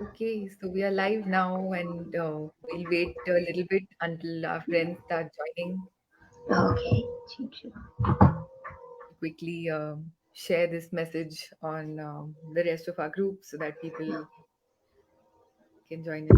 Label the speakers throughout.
Speaker 1: Okay, so we are live now, and we'll wait a little bit until our friends start joining.
Speaker 2: Okay. Sure.
Speaker 1: Quickly share this message on the rest of our group so that people can join in.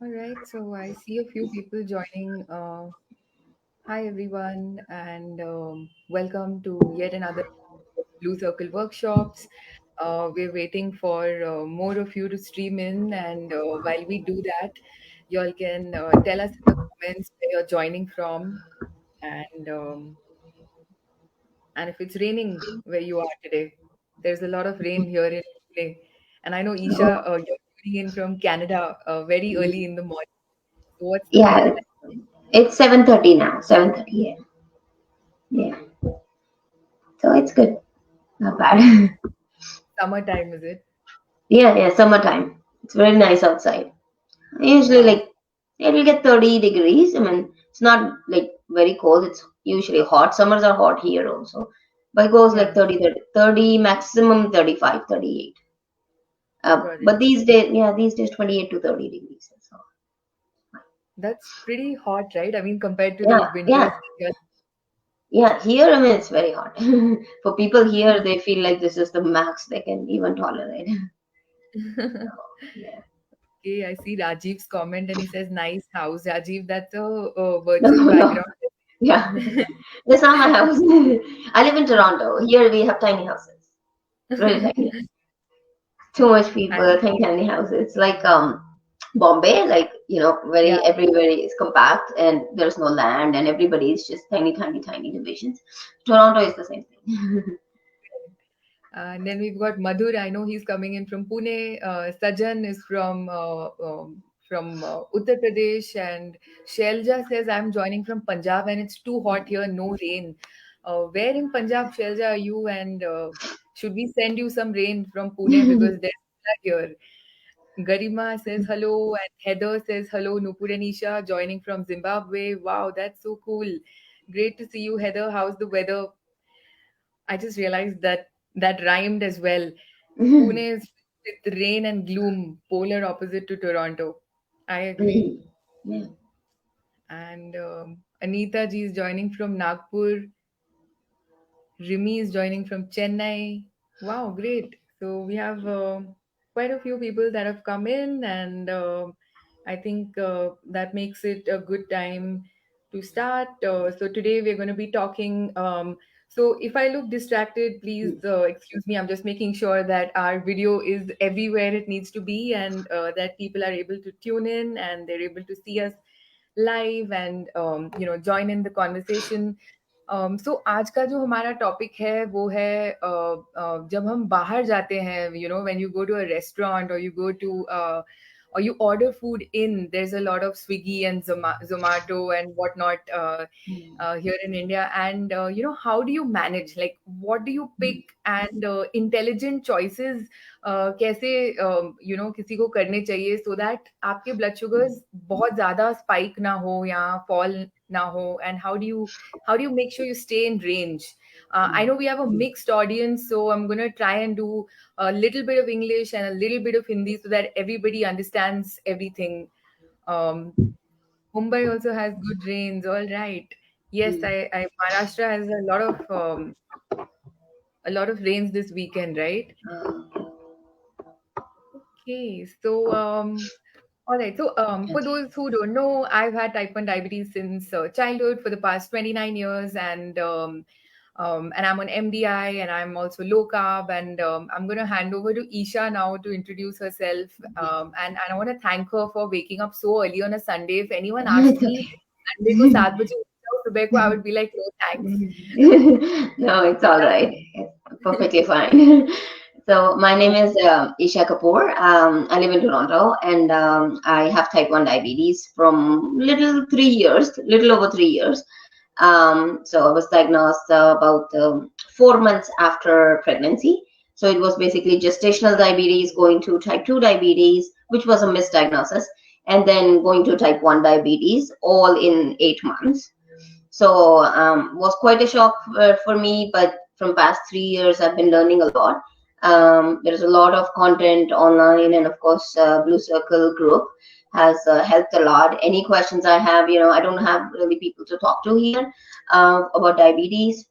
Speaker 1: All right, so I see a few people joining. Hi, everyone, and welcome to yet another Blue Circle workshops. We're waiting for more of you to stream in, and while we do that, y'all can tell us in the comments where you're joining from, and if it's raining where you are today. There's a lot of rain here in Pune, and I know Isha,
Speaker 2: Oh,
Speaker 1: you're tuning in from Canada very early in the morning. So what's the weather
Speaker 2: yeah,
Speaker 1: like?
Speaker 2: it's 7:30 now. 7:30 a.m. Yeah, so it's good. Not bad.
Speaker 1: Summertime, is it?
Speaker 2: Yeah, yeah, summertime. It's very nice outside. Usually,
Speaker 1: Wow.
Speaker 2: like, it will get 30 degrees. I mean, it's not like very cold. It's usually hot. Summers are hot here also. But it goes like
Speaker 1: Yeah,
Speaker 2: 30, maximum 35, 38.
Speaker 1: got it.
Speaker 2: But these days, yeah, these days 28 to 30 degrees. So,
Speaker 1: That's pretty hot, right? I mean, compared to the
Speaker 2: yeah,
Speaker 1: winters
Speaker 2: yeah.
Speaker 1: here.
Speaker 2: Yeah, here, I mean, it's very hot. For people here, they feel like this is the max they can even tolerate. Yeah.
Speaker 1: Okay, I see Rajiv's comment and he says, nice house. Rajiv, that's a
Speaker 2: No,
Speaker 1: virtual
Speaker 2: no.
Speaker 1: background.
Speaker 2: Yeah. That's not my house. I live in Toronto. Here we have tiny houses. Really tiny. Too much
Speaker 1: And
Speaker 2: people, tiny houses. It's like Bombay, like,
Speaker 1: yeah,
Speaker 2: very everywhere is compact and there's no land and everybody is just tiny divisions. Toronto is the same thing.
Speaker 1: and then we've got Madhur. I know he's coming in from Pune. Sajan is from Uttar Pradesh, and Shelja says I'm joining from Punjab, and it's too hot here, no rain. Where in Punjab, Shelja, are you? And should we send you some rain from Pune because there's flood here? Garima says hello, and Heather says hello. Nupur and Isha joining from Zimbabwe. Wow, that's so cool. Great to see you, Heather. How's the weather? I just realized that that rhymed as well. Pune is with rain and gloom, polar opposite to Toronto. I agree.
Speaker 2: Yeah.
Speaker 1: And Anita ji is joining from Nagpur. Rimi is joining from Chennai. Wow, great. So we have quite a few people that have come in, and I think that makes it a good time to start. So today we're going to be talking. So if I look distracted, please excuse me. I'm just making sure that our video is everywhere it needs to be, and that people are able to tune in and they're able to see us live and join in the conversation. सो आज का जो हमारा topic है वो है जब हम बाहर जाते हैं when you go to a restaurant और you go to or you order food in, there's a lot of Swiggy and Zomato and whatnot here in India. And how do you manage, like what do you pick, and intelligent choices कैसे किसी को करने चाहिए so that आपके blood sugars बहुत ज़्यादा spike ना हो या fall ना हो, and how do you make sure you stay in range? I know we have a mixed audience, so I'm going to try and do a little bit of English and a little bit of Hindi so that everybody understands everything. Um, Mumbai also has good rains. All right. Yes, I Maharashtra has a lot of rains this weekend, right? Okay, so all right. So for those who don't know, I've had type 1 diabetes since childhood for the past 29 years, and And I'm on MDI, and I'm also low carb. And I'm going to hand over to Isha now to introduce herself. And I want to thank her for waking up so early on a Sunday. If anyone asked
Speaker 2: It's
Speaker 1: me,
Speaker 2: okay.
Speaker 1: Sunday ko 7 baje uठ जाओ सुबह को, I would be like, no, thanks.
Speaker 2: No, it's all right. It's perfectly fine. So my name is Isha Kapoor. I live in Toronto, and I have type 1 diabetes from little over 3 years. So I was diagnosed about 4 months after pregnancy. So it was basically gestational diabetes going to type 2 diabetes, which was a misdiagnosis, and then going to type 1 diabetes, all in 8 months. So was quite a shock for me. But from past 3 years, I've been learning a lot. There's a lot of content online, and of course, Blue Circle group has helped a lot. Any questions I have, I don't have really people to talk to here about diabetes.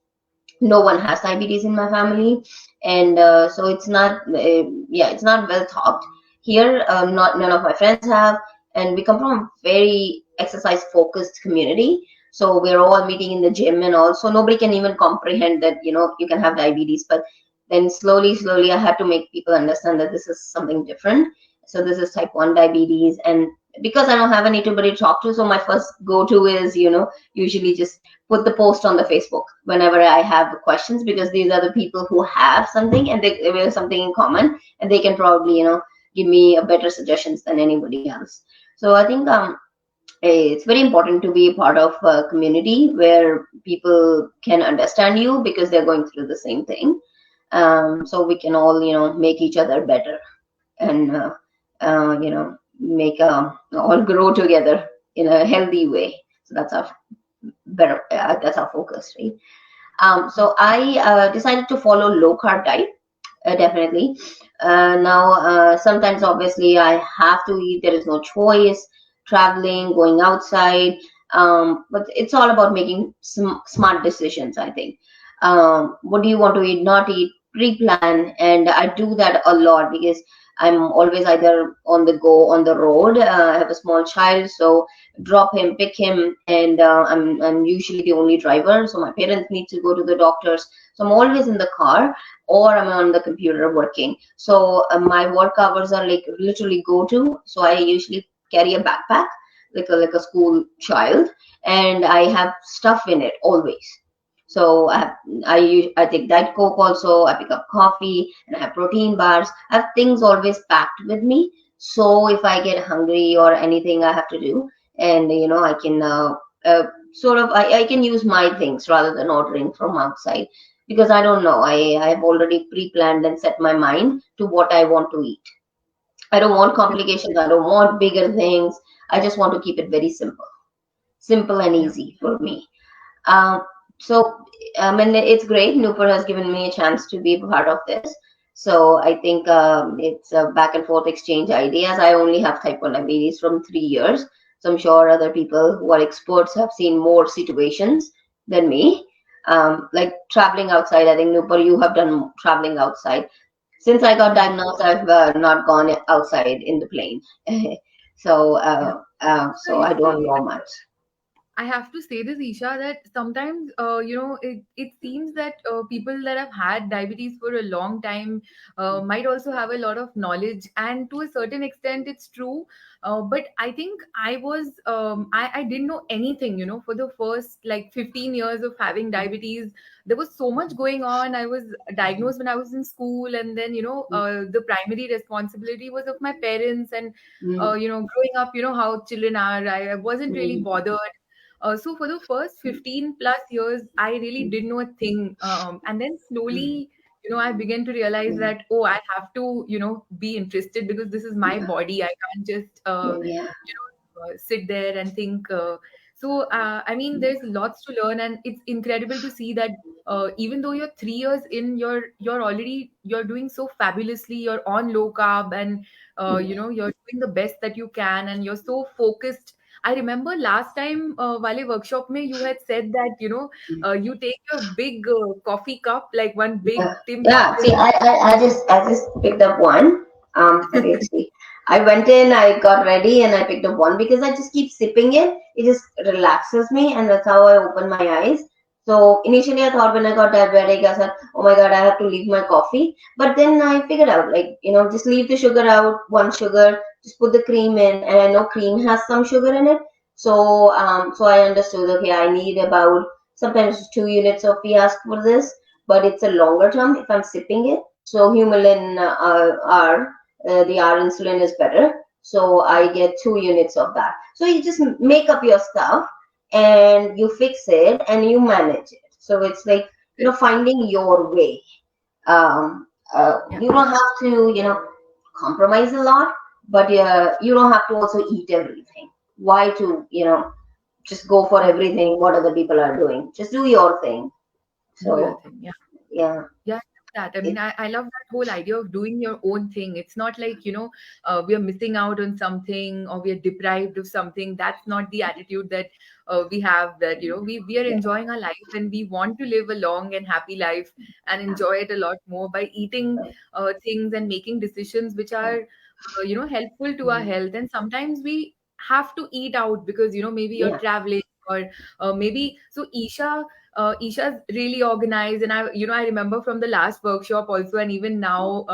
Speaker 2: No one has diabetes in my family, and so it's not it's not well talked here. Not None of my friends have, and we come from a very exercise focused community, so we're all meeting in the gym, and also nobody can even comprehend that you can have diabetes. But then slowly I had to make people understand that this is something different. So this is type 1 diabetes, and because I don't have anybody to talk to, so my first go to is usually just put the post on the Facebook whenever I have questions, because these are the people who have something, and they have something in common, and they can probably give me a better suggestions than anybody else. So I think it's very important to be a part of a community where people can understand you because they're going through the same thing. So we can all make each other better, and make all grow together in a healthy way. So that's our focus, right? So I decided to follow low carb diet, definitely. Now, sometimes obviously I have to eat. There is no choice. Traveling, going outside, but it's all about making smart decisions, I think. What do you want to eat? Not eat. Pre-plan, and I do that a lot because I'm always either on the go, on the road. I have a small child, so drop him, pick him, and I'm usually the only driver. So my parents need to go to the doctors, so I'm always in the car, or I'm on the computer working. So my work hours are like literally go to. So I usually carry a backpack like a school child, and I have stuff in it always. So I take Diet Coke also. I pick up coffee, and I have protein bars. I have things always packed with me. So if I get hungry or anything I have to do, and I can I can use my things rather than ordering from outside, because I don't know. I've already pre-planned and set my mind to what I want to eat. I don't want complications. I don't want bigger things. I just want to keep it very simple and
Speaker 1: Yeah.
Speaker 2: easy for me. Um, so, and it's great. Nupur has given me a chance to be part of this. So I think it's a back and forth exchange ideas. I only have type 1 diabetes from 3 years. So I'm sure other people who are experts have seen more situations than me. Like traveling outside, I think Nupur, you have done traveling outside. Since I got
Speaker 1: Yeah.
Speaker 2: diagnosed, I've not gone outside in the plane. So,
Speaker 1: Yeah.
Speaker 2: so I don't know much.
Speaker 1: I have to say this, Isha, that sometimes, it seems that people that have had diabetes for a long time might also have a lot of knowledge, and to a certain extent, it's true. But I think I didn't know anything, for the first like 15 years of having diabetes. There was so much going on. I was diagnosed when I was in school, and then, the primary responsibility was of my parents. And,
Speaker 2: Mm,
Speaker 1: growing up, how children are, I wasn't really
Speaker 2: mm,
Speaker 1: bothered. So for the first 15 plus years, I really didn't know a thing. And then
Speaker 2: mm,
Speaker 1: slowly, I began to realize
Speaker 2: mm.
Speaker 1: that, oh, I have to, be interested because this is my
Speaker 2: Yeah,
Speaker 1: body. I can't just,
Speaker 2: yeah,
Speaker 1: sit there and think. I mean, there's lots to learn, and it's incredible to see that even though you're 3 years in, you're doing so fabulously. You're on low carb, and
Speaker 2: yeah.
Speaker 1: you're doing the best that you can, and you're so focused. I remember last time, wale workshop mein, you had said that you take your big coffee cup, like one big
Speaker 2: Yeah,
Speaker 1: Tim
Speaker 2: yeah. See,
Speaker 1: Hortons.
Speaker 2: I just picked up one. Okay, see, I went in, I got ready, and I picked up one because I just keep sipping it. It just relaxes me, and that's how I open my eyes. So initially, I thought when I got diabetic, I said, "Oh my God, I have to leave my coffee." But then I figured out, like, just leave the sugar out, one sugar, just put the cream in, and I know cream has some sugar in it. So I understood, okay, I need about sometimes 2 units of Fiasc for this, but it's a longer term if I'm sipping it. So Humulin the R insulin is better. So I get 2 units of that. So you just make up your stuff and you fix it and you manage it. So it's like, finding your way.
Speaker 1: Yeah,
Speaker 2: You don't have to, compromise a lot, but you don't have to also eat everything. Why to, just go for
Speaker 1: yeah.
Speaker 2: everything what other people are doing? Just do your thing.
Speaker 1: Do your
Speaker 2: So,
Speaker 1: thing. Yeah.
Speaker 2: yeah.
Speaker 1: Yeah, I love that. I mean,
Speaker 2: It,
Speaker 1: I love that whole idea of doing your own thing. It's not like, we are missing out on something or we are deprived of something. That's not the attitude that we have, that, we are
Speaker 2: yeah.
Speaker 1: enjoying our life and we want to live a long and happy life and enjoy it a lot more by eating things and making decisions which
Speaker 2: Yeah.
Speaker 1: are, helpful to our
Speaker 2: Mm.
Speaker 1: health. And sometimes we have to eat out because, maybe you're
Speaker 2: Yeah.
Speaker 1: traveling or maybe, so Isha's really organized, and I remember from the last workshop also, and even now,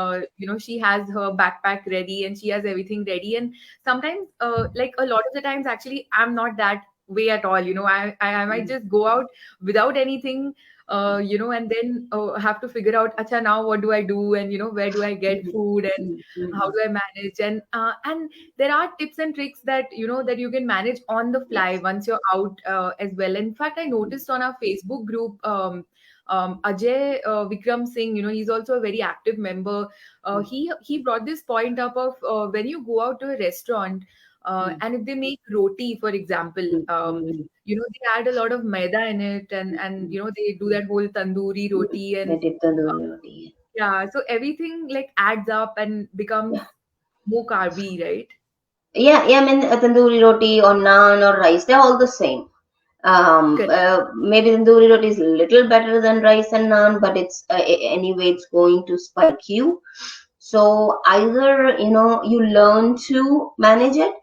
Speaker 1: she has her backpack ready and she has everything ready. And sometimes, like a lot of the times, actually, I'm not that way at all. I might
Speaker 2: Mm.
Speaker 1: just go out without anything, and then have to figure out, acha, now what do I do, and where do I get
Speaker 2: Mm.
Speaker 1: food, and
Speaker 2: Mm.
Speaker 1: how
Speaker 2: Mm.
Speaker 1: do I manage, and there are tips and tricks that that you can manage on the fly
Speaker 2: Yes.
Speaker 1: once you're out as well. In fact, I noticed on our Facebook group, Ajay Vikram Singh, he's also a very active member.
Speaker 2: Mm.
Speaker 1: He brought this point up of when you go out to a restaurant,
Speaker 2: Mm.
Speaker 1: and if they make roti, for example,
Speaker 2: Mm. Mm.
Speaker 1: they add a lot of maida in it, and
Speaker 2: Mm.
Speaker 1: they do that whole tandoori
Speaker 2: Mm.
Speaker 1: roti, and
Speaker 2: They dip the roti.
Speaker 1: yeah, so everything like adds up and becomes
Speaker 2: Yeah.
Speaker 1: more carby, right?
Speaker 2: Yeah, I mean, tandoori roti or naan or rice, they're all the same.
Speaker 1: Correct.
Speaker 2: Maybe tandoori roti is a little better than rice and naan, but anyway, it's going to spike you. So either, you learn to manage it,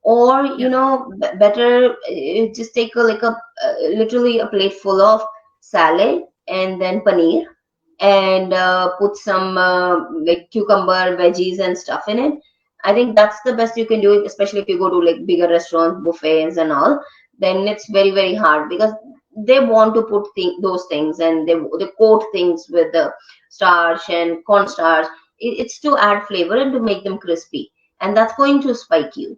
Speaker 2: or,
Speaker 1: Yeah.
Speaker 2: better just take literally a plate full of salad and then paneer and put some like cucumber, veggies, and stuff in it. I think that's the best you can do, especially if you go to like bigger restaurants, buffets, and all. Then it's very, very hard because they want to put those things and they coat things with the starch and cornstarch. It's to add flavor and to make them crispy, and that's going to spike you.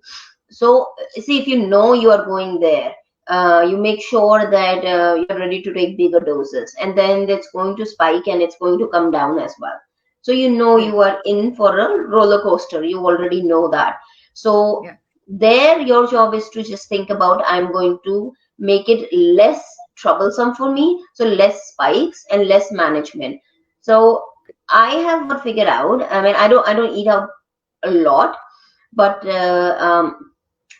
Speaker 2: So, see, if you know you are going there, you make sure that you're ready to take bigger doses, and then it's going to spike and it's going to come down as well. So, you know
Speaker 1: Correct.
Speaker 2: you are in for a roller coaster. You already know that. So,
Speaker 1: Yeah.
Speaker 2: there, your job is to just think about, I'm going to make it less troublesome for me, so less spikes and less management. So, I have got figured out. I mean, I don't eat out a lot, but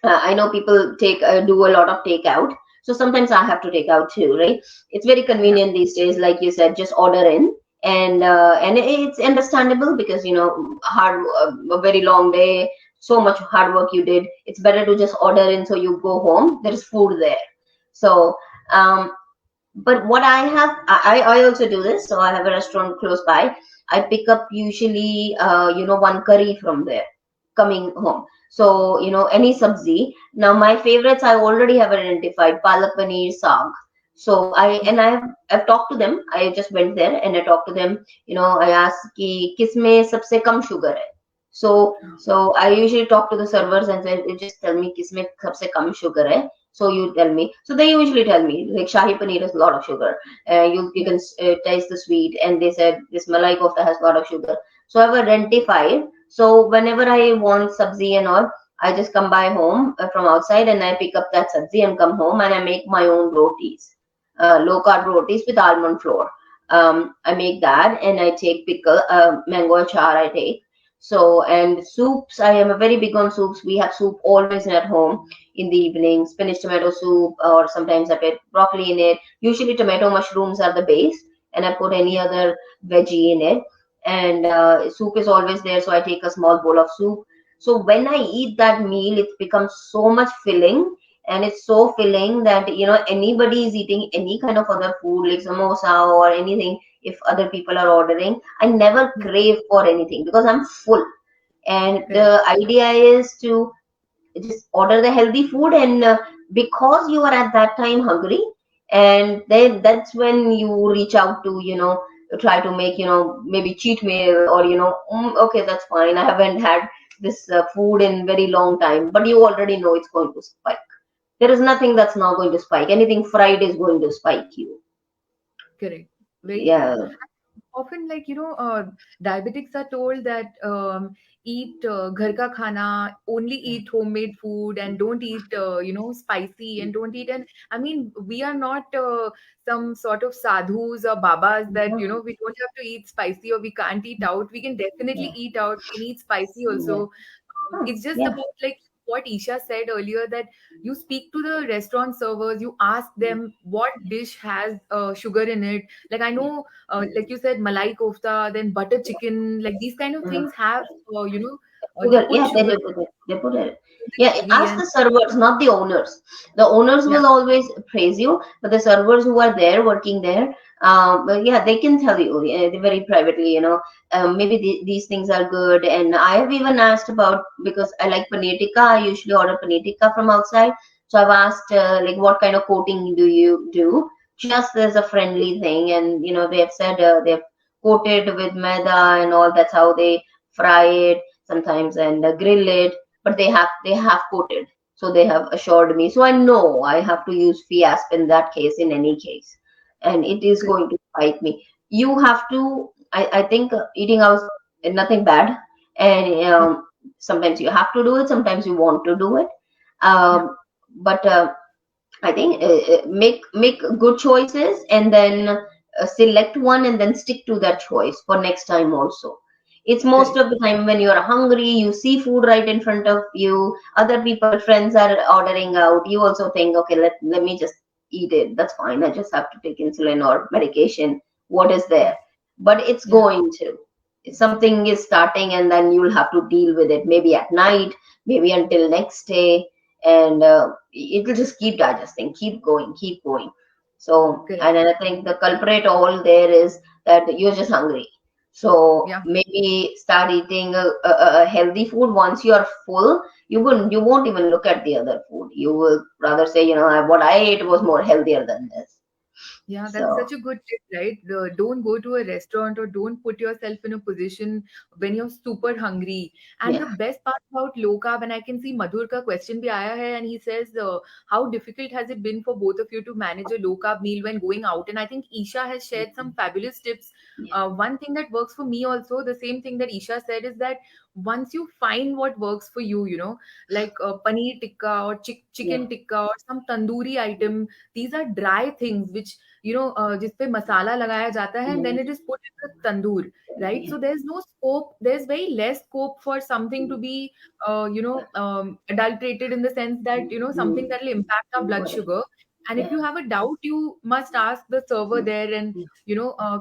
Speaker 2: I know people do a lot of takeout. So sometimes I have to take out too, right? It's very
Speaker 1: Yeah.
Speaker 2: convenient these days, like you said, just order in, and it's understandable because a very long day, so much hard work you did. It's better to just order in, so you go home. There is food there. So um, but what I have, I also do this. So I have a restaurant close by. I pick up usually, one curry from there coming home. So, any sabzi. Now, my favorites I already have identified palak paneer saag. So I've talked to them. I just went there and I talked to them. I asked ki kisme sabse kam sugar hai. So I usually talk to the servers and say, just tell me kisme sabse kam sugar hai. So you tell me. So they usually tell me like shahi paneer has a lot of sugar. You
Speaker 1: Yeah.
Speaker 2: can taste the sweet, and they said this malai kofta has a lot of sugar. So I've identified. So whenever I want sabzi and all, I just come by home from outside and I pick up that sabzi and come home and I make my own rotis, low carb rotis with almond flour. I make that and I take pickle, mango achar I take. So, and soups, I am a very big on soups. We have soup always at home in the evening, spinach tomato soup, or sometimes I put broccoli in it. Usually, tomato mushrooms are the base, and I put any
Speaker 1: Yeah.
Speaker 2: other veggie in it. And soup is always there, so I take a small bowl of soup. So, when I eat that meal, it becomes so much filling, and it's so filling that anybody is eating any kind of other food like samosa or anything. If other people are ordering, I never
Speaker 1: Yeah.
Speaker 2: crave for anything because I'm full. And
Speaker 1: Correct.
Speaker 2: the idea is to just order the healthy food, and because you are at that time hungry, and then that's when you reach out to try to make maybe cheat meal, or okay, that's fine, I haven't had this food in very long time, but you already know it's going to spike. There is nothing that's not going to spike. Anything fried is going to spike you.
Speaker 1: Correct. Very true.
Speaker 2: Yeah.
Speaker 1: Often, like, diabetics are told that eat ghar ka khana, only eat homemade food, and don't eat spicy, and don't eat. And I mean, we are not some sort of sadhus or babas that
Speaker 2: Yeah.
Speaker 1: we don't have to eat spicy, or we can't eat out. We can definitely
Speaker 2: Yeah.
Speaker 1: eat out, we can eat spicy
Speaker 2: Yeah.
Speaker 1: also.
Speaker 2: Huh.
Speaker 1: It's just
Speaker 2: Yeah.
Speaker 1: about, like what Isha said earlier, that you speak to the restaurant servers, you ask them what dish has sugar in it. Like, I know, like you said, malai kofta, then butter chicken, like these kind of
Speaker 2: Uh,
Speaker 1: things have, they
Speaker 2: Sugar,
Speaker 1: put
Speaker 2: yeah,
Speaker 1: sugar
Speaker 2: they put it.
Speaker 1: in the
Speaker 2: Yeah,
Speaker 1: gravy.
Speaker 2: ask
Speaker 1: And
Speaker 2: the servers, not the owners. The owners
Speaker 1: yeah,
Speaker 2: will always praise you, but the servers who are there working there, but yeah, they can tell you very privately. Maybe these things are good. And I have even asked about, because I like paneer tikka. I usually order paneer tikka from outside, so I've asked like what kind of coating do you do? Just as a friendly thing, and they have said they've coated with maida and all. That's how they fry it sometimes, and grill it, but they have coated, so they have assured me, so I know I have to use fiasp in that case, in any case, and it is
Speaker 1: correct.
Speaker 2: going to fight me. You have to, I think eating out is nothing bad, and
Speaker 1: Yeah,
Speaker 2: sometimes you have to do it, sometimes you want to do it,
Speaker 1: yeah,
Speaker 2: but I think make good choices, and then select one and then stick to that choice for next time also. It's most
Speaker 1: correct.
Speaker 2: of the time when you're hungry, you see food right in front of you, other people, friends are ordering out, you also think, okay, let me just eat it. That's fine. I just have to take insulin or medication. What is
Speaker 1: Yeah,
Speaker 2: there? But it's
Speaker 1: yeah,
Speaker 2: going to. Something is starting, and then you'll have to deal with it. Maybe at night, maybe until next day, and it will just keep digesting, keep going, keep going. So,
Speaker 1: correct.
Speaker 2: and I think the culprit all there is that you're just hungry. So
Speaker 1: Yeah.
Speaker 2: maybe start eating a healthy food. Once you are full, you won't even look at the other food. You will rather say, what I ate was more healthier than this.
Speaker 1: Yeah, that's
Speaker 2: So
Speaker 1: such a good tip, right? Don't go to a restaurant, or don't put yourself in a position when you're super hungry. And the
Speaker 2: yeah.
Speaker 1: best part about low carb, and I can see Madhur ka question bhi aaya hai, and he says, how difficult has it been for both of you to manage a low carb meal when going out? And I think Isha has shared some fabulous tips. One thing that works for me also, the same thing that Isha said, is that once you find what works for you, like paneer tikka or
Speaker 2: Yeah.
Speaker 1: chicken tikka or some tandoori item, these are dry things which जिस पे मसाला लगाया जाता है, and then
Speaker 2: Mm.
Speaker 1: it is put in the tandoor, right?
Speaker 2: Yeah.
Speaker 1: So there's no scope, there's very less scope for something to be adulterated, in the sense that something
Speaker 2: Mm.
Speaker 1: that will impact our blood
Speaker 2: Got it.
Speaker 1: sugar. And if
Speaker 2: Yeah.
Speaker 1: you have a doubt, you must ask the server there and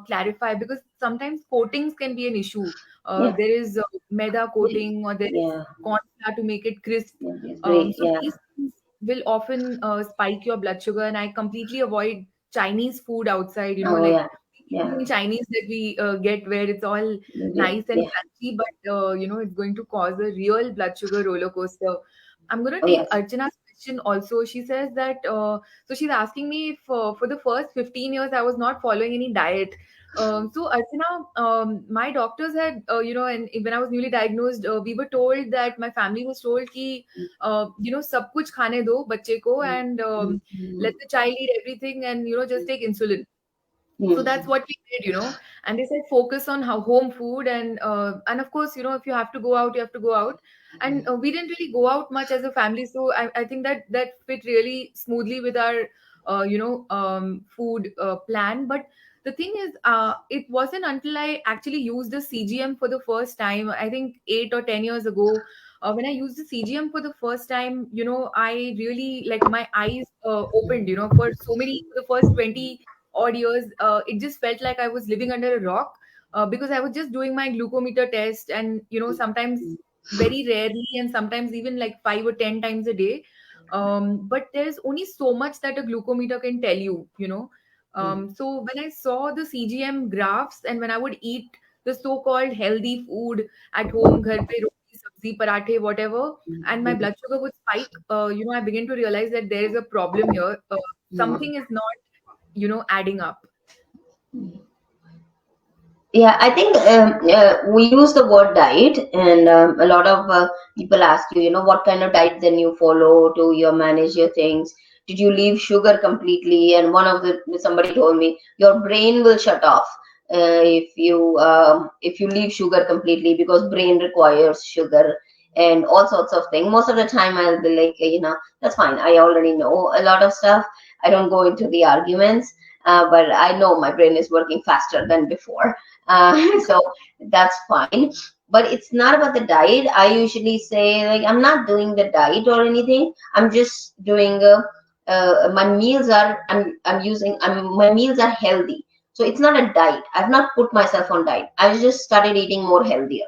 Speaker 1: clarify, because sometimes coatings can be an issue.
Speaker 2: Yeah.
Speaker 1: There is maida coating, or there is
Speaker 2: Yeah.
Speaker 1: corn flour to make it crisp.
Speaker 2: Yeah. It's great.
Speaker 1: So
Speaker 2: Yeah.
Speaker 1: these things will often spike your blood sugar, and I completely avoid Chinese food outside,
Speaker 2: Oh
Speaker 1: like
Speaker 2: yeah. Yeah.
Speaker 1: Indian Chinese that we get, where it's all
Speaker 2: Maybe.
Speaker 1: nice and
Speaker 2: Yeah.
Speaker 1: crunchy, but it's going to cause a real blood sugar roller coaster. I'm going to
Speaker 2: Oh
Speaker 1: take
Speaker 2: yes.
Speaker 1: Archana's question also. She says that, so she's asking me if for the first 15 years I was not following any diet. So Archana, my doctors had, and when I was newly diagnosed, we were told that my family was told ki, सब कुछ खाने दो बच्चे को, and let the child eat everything, and just take insulin. So that's
Speaker 2: Mm.
Speaker 1: what we did, and they said focus on how home food, and of course, if you have to go out, you have to go out. And we didn't really go out much as a family, so I think that fit really smoothly with our food plan. But the thing is, it wasn't until I actually used the CGM for the first time, I think 8 or 10 years ago, when I used the CGM for the first time, I really, like, my eyes opened, for the first 20 odd years. It just felt like I was living under a rock, because I was just doing my glucometer test, and sometimes very rarely, and sometimes even like 5 or 10 times a day. But there's only so much that a glucometer can tell you, you know.
Speaker 2: Mm,
Speaker 1: So when I saw the CGM graphs and when I would eat the so-called healthy food at home, ghar pe roti, sabzi, parathe, whatever, and my
Speaker 2: mm,
Speaker 1: blood sugar would spike, I begin to realize that there is a problem here.
Speaker 2: mm.
Speaker 1: Something is not, adding up.
Speaker 2: Yeah, I think we use the word diet, and a lot of people ask you, what kind of diet then you follow to your manage your things. Did you leave sugar completely? And somebody told me your brain will shut off if you leave sugar completely because brain requires sugar and all sorts of things. Most of the time, I'll be like, that's fine. I already know a lot of stuff. I don't go into the arguments, but I know my brain is working faster than before, so that's fine. But it's not about the diet. I usually say, like, I'm not doing the diet or anything. I'm just doing my meals are my meals are healthy. So it's not a diet. I've not put myself on diet. I just started eating more healthier.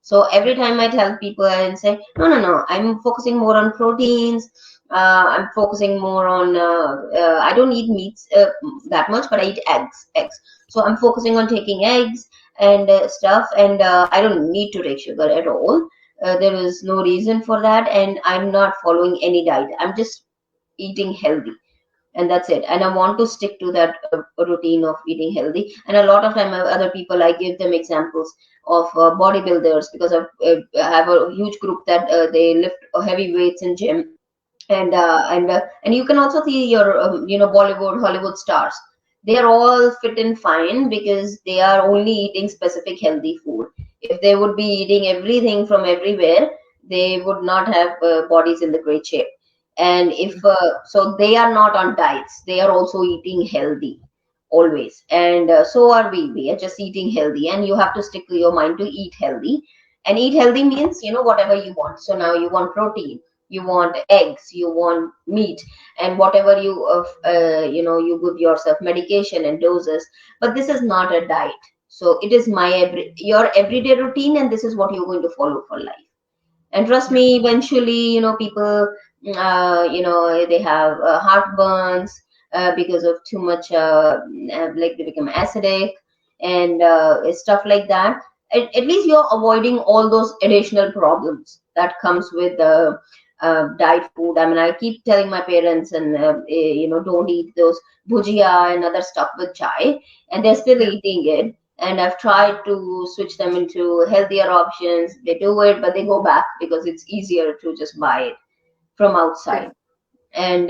Speaker 2: So every
Speaker 1: Yeah,
Speaker 2: time I tell people and say, no, no, no, I'm focusing more on proteins. I'm focusing more on, I don't eat meats that much, but I eat eggs. So I'm focusing on taking eggs and stuff, and I don't need to take sugar at all. There is no reason for that, and I'm not following any diet. I'm just eating healthy, and that's it. And I want to stick to that routine of eating healthy. And a lot of time, other people, I give them examples of bodybuilders, because I have a huge group that they lift heavy weights in gym, and you can also see your Bollywood, Hollywood stars. They are all fit and fine because they are only eating specific healthy food. If they would be eating everything from everywhere, they would not have bodies in the great shape. And if so, they are not on diets. They are also eating healthy always, and so are we. We are just eating healthy, and you have to stick to your mind to eat healthy. And eat healthy means whatever you want. So now you want protein, you want eggs, you want meat, and whatever you give yourself medication and doses. But this is not a diet. So it is your everyday routine, and this is what you're going to follow for life. And trust
Speaker 1: yeah,
Speaker 2: me, eventually, people, they have heartburns because of too much, like they become acidic and stuff like that. At least you're avoiding all those additional problems that comes with diet food. I mean, I keep telling my parents, and don't eat those bhujia and other stuff with chai, and they're still
Speaker 1: yeah,
Speaker 2: eating it. And I've tried to switch them into healthier options. They do it, but they go back because it's easier to just buy it from outside.
Speaker 1: correct.
Speaker 2: And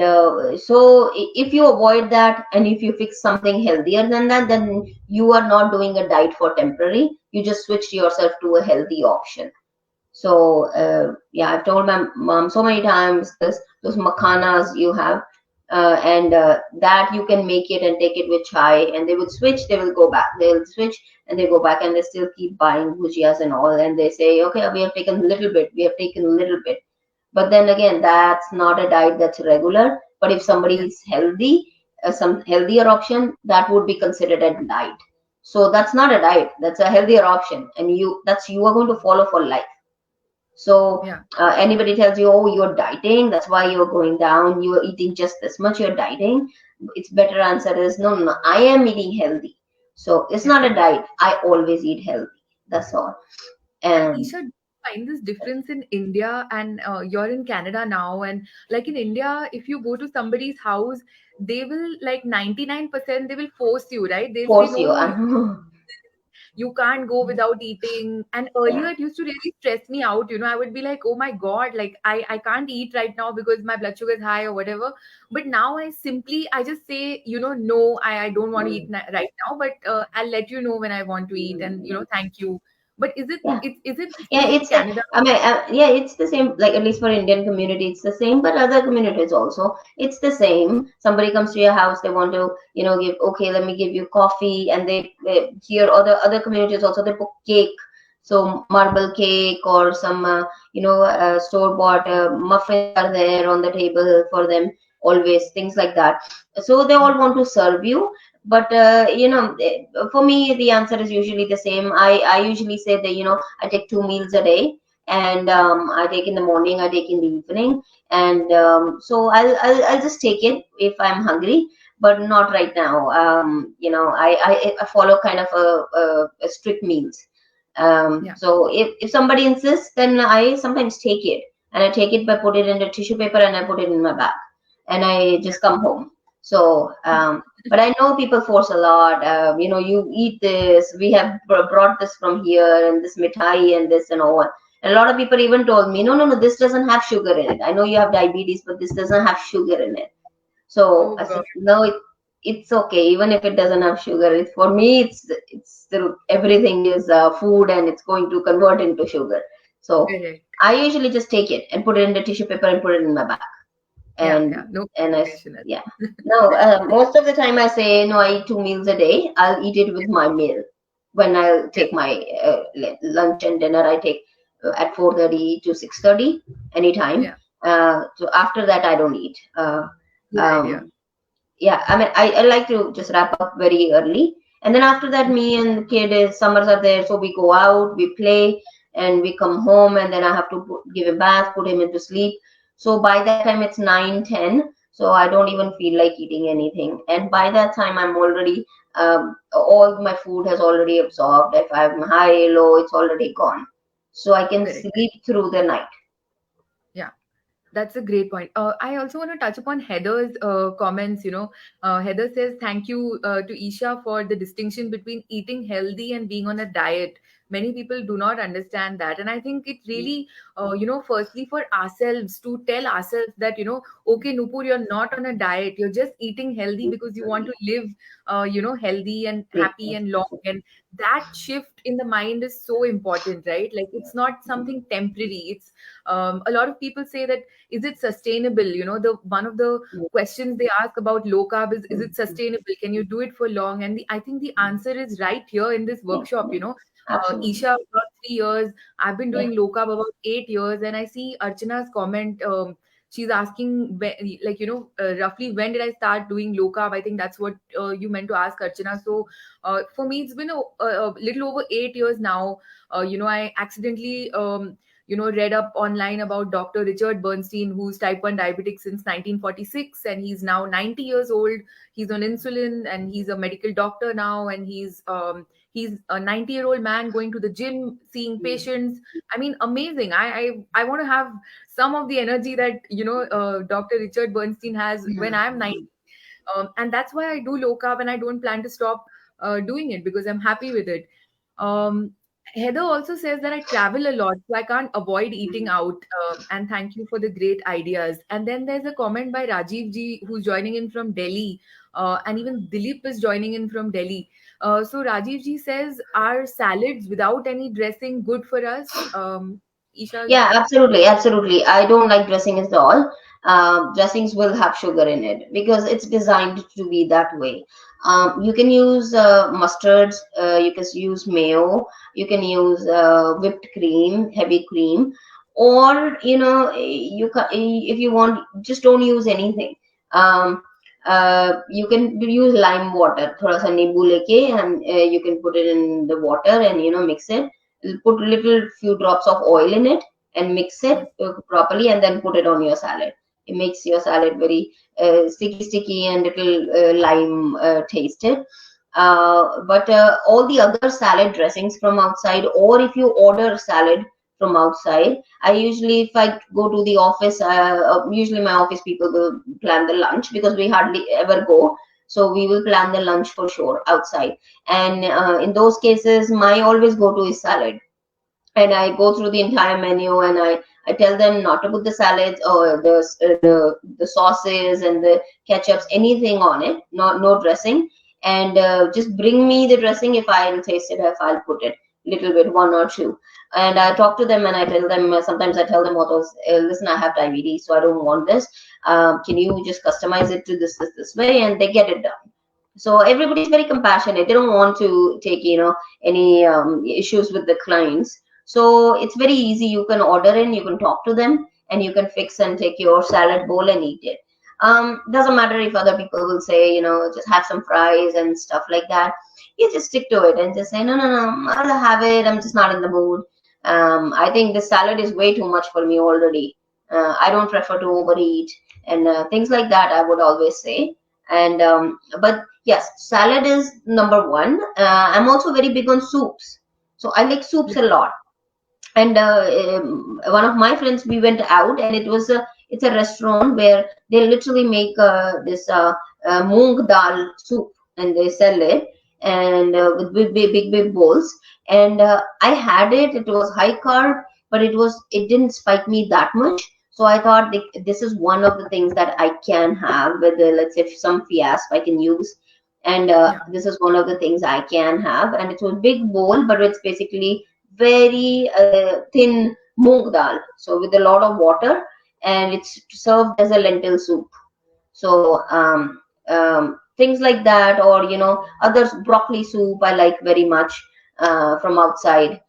Speaker 2: so, if you avoid that and if you fix something healthier than that, then you are not doing a diet for temporary. You just switched yourself to a healthy option. So yeah, I've told my mom so many times this those makhanas you have, and that you can make it and take it with chai, and they would switch, they will go back, they'll switch and they go back, and they still keep buying bhujias and all, and they say, okay, we have taken a little bit, we have taken a little bit. But then again, that's not a diet that's regular. But if somebody
Speaker 1: Yeah,
Speaker 2: is healthy, some healthier option, that would be considered a diet. So that's not a diet, that's a healthier option, and you are going to follow for life. So
Speaker 1: yeah,
Speaker 2: anybody tells you, oh, you're dieting, that's why you're going down, you're eating just this much, you're dieting. It's better answer is no, no, no, I am eating healthy. So it's
Speaker 1: yeah.
Speaker 2: not a diet. I always eat healthy. That's all.
Speaker 1: And
Speaker 2: And
Speaker 1: Isha, do you find this difference in India and you're in Canada now? And like in India, if you go to somebody's house, they will like 99% they will force you, right? They'll say,
Speaker 2: force you.
Speaker 1: no, you can't go without eating. And earlier
Speaker 2: Yeah.
Speaker 1: it used to really stress me out. I would be like, oh my God, like I can't eat right now because my blood sugar is high or whatever. But now I just say, no, I don't want to eat
Speaker 2: Mm,
Speaker 1: right now, but I'll let you know when I want to eat. And, thank you. But
Speaker 2: yeah.
Speaker 1: is it the
Speaker 2: Yeah,
Speaker 1: same in
Speaker 2: it's
Speaker 1: Canada?
Speaker 2: I mean, yeah, it's the same. Like at least for Indian community, it's the same. But other communities also, it's the same. Somebody comes to your house, they want to, give, okay, let me give you coffee, and they here other communities also they put cake, so marble cake or some store bought muffins are there on the table for them always, things like that. So they all want to serve you, but for me the answer is usually the same. I usually say that I take 2 meals a day, and
Speaker 1: Yeah.
Speaker 2: I take in the morning, I take in the evening, and so I'll just take it if I'm hungry, but not right now. I follow kind of a strict meals.
Speaker 1: Yeah.
Speaker 2: So if somebody insists, then I sometimes take it, and I take it by put it in the tissue paper and I put it in my bag, and I
Speaker 1: Yeah.
Speaker 2: just come home. So, but I know people force a lot. You eat this. We have brought this from here, and this mithai, and this, and all. And a lot of people even told me, no, no, no, this doesn't have sugar in it. I know you have diabetes, but this doesn't have sugar in it. So
Speaker 1: Oh
Speaker 2: I
Speaker 1: God.
Speaker 2: said, no, it's okay. Even if it doesn't have sugar, it's for me. It's still everything is food, and it's going to convert into sugar. So
Speaker 1: Correct.
Speaker 2: I usually just take it and put it in the tissue paper and put it in my bag,
Speaker 1: Yeah. Yeah.
Speaker 2: and
Speaker 1: No
Speaker 2: I
Speaker 1: conversation.
Speaker 2: yeah. No, most of the time I say no. I eat 2 meals a day. I'll eat it with my meal. When I'll
Speaker 1: Yeah.
Speaker 2: take my lunch and dinner, I take at 4:30 to 6:30 anytime.
Speaker 1: Yeah.
Speaker 2: So after that, I don't eat.
Speaker 1: Good idea.
Speaker 2: Um, yeah, I mean, I like to just wrap up very early. And then after that, me and the kid is summers are there. So we go out, we play, and we come home. And then I have to give him bath, put him into sleep. So by that time, it's 9, 10. So I don't even feel like eating anything. And by that time, I'm already, all my food has already absorbed. If I'm high, low, it's already gone. So I can
Speaker 1: Correct.
Speaker 2: sleep through the night.
Speaker 1: Yeah. That's a great point. I also want to touch upon Heather's comments. Heather says, thank you to Isha for the distinction between eating healthy and being on a diet. Many people do not understand that. And I think it really, firstly for ourselves to tell ourselves that, okay, Nupur, you're not on a diet. You're just eating healthy because you want to live, healthy and happy and long. And that shift in the mind is so important, right? Like it's not something temporary. It's a lot of people say that is it sustainable, the one of the questions they ask about low carb is it sustainable, can you do it for long, and I think the answer is right here in this workshop.
Speaker 2: Absolutely.
Speaker 1: Isha about 3 years, I've been
Speaker 2: Yeah.
Speaker 1: doing low carb about 8 years, and I see Archana's comment. She's asking like roughly when did I start doing low carb. I think that's what you meant to ask, Archana. So for me it's been a little over 8 years now. I accidentally read up online about Dr. Richard Bernstein, who's type 1 diabetic since 1946, and he's now 90 years old. He's on insulin, and he's a medical doctor now, and he's a 90-year-old man going to the gym, seeing patients. I mean, amazing. I want to have some of the energy that Dr. Richard Bernstein has when I'm 90. And that's why I do low carb, and I don't plan to stop doing it because I'm happy with it. um, Heather also says that I travel a lot, so I can't avoid eating out. And thank you for the great ideas. And then there's a comment by Rajiv ji, who's joining in from Delhi, and even Dilip is joining in from Delhi. So Rajiv ji says, are salads without any dressing good for us? Isha?
Speaker 2: Yeah, absolutely, absolutely. I don't like dressing at all. Dressings will have sugar in it because it's designed to be that way. You can use mustards, you can use mayo, you can use whipped cream, heavy cream, or you can, if you want, just don't use anything. Um, you can use lime water, thoda sa neebu leke, and you can put it in the water and mix it. Put little few drops of oil in it and mix it properly, and then put it on your salad. It makes your salad very sticky and little lime tasted. But all the other salad dressings from outside, or if you order salad from outside, I usually, if I go to the office, usually my office people will plan the lunch because we hardly ever go. So we will plan the lunch for sure outside. And in those cases, my always go to is salad, and I go through the entire menu, and I tell them not to put the salads or the sauces and the ketchups, anything on it, not no dressing, and just bring me the dressing if I'll taste it, if I'll put it little bit, one or two. And I talk to them and I tell them, sometimes I tell them, what was, listen, I have diabetes, so I don't want this. Can you just customize it to this way? And they get it done. So everybody's very compassionate. They don't want to take any issues with the clients. So it's very easy. You can order in, you can talk to them, and you can fix and take your salad bowl and eat it. Doesn't matter if other people will say, just have some fries and stuff like that. You just stick to it and just say, no, no, no, I'll have it, I'm just not in the mood. I think the salad is way too much for me already. I don't prefer to overeat and things like that. I would always say. And but yes, salad is number one. I'm also very big on soups, so I like soups
Speaker 1: Yeah.
Speaker 2: a lot. And one of my friends, we went out, and it's a restaurant where they literally make this moong dal soup, and they sell it, and with big bowls. And I had it. It was high carb, but it didn't spike me that much. So I thought this is one of the things that I can have with let's say some fiasp I can use. And
Speaker 1: Yeah.
Speaker 2: this is one of the things I can have, and it's a big bowl, but it's basically very thin moong dal, so with a lot of water, and it's served as a lentil soup. So things like that, or others, broccoli soup I like very much from outside.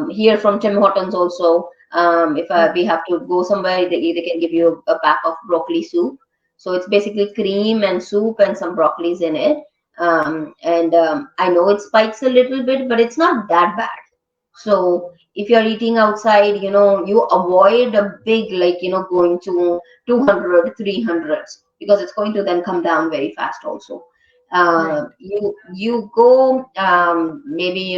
Speaker 2: Here from Tim Hortons also, if we
Speaker 1: Okay.
Speaker 2: have to go somewhere, they can give you a pack of broccoli soup. So it's basically cream and soup and some broccolis in it. And I know it spikes a little bit, but it's not that bad. So if you're eating outside, you avoid a big, like, going to 200, 300, because it's going to then come down very fast also.
Speaker 1: Right.
Speaker 2: You go, maybe,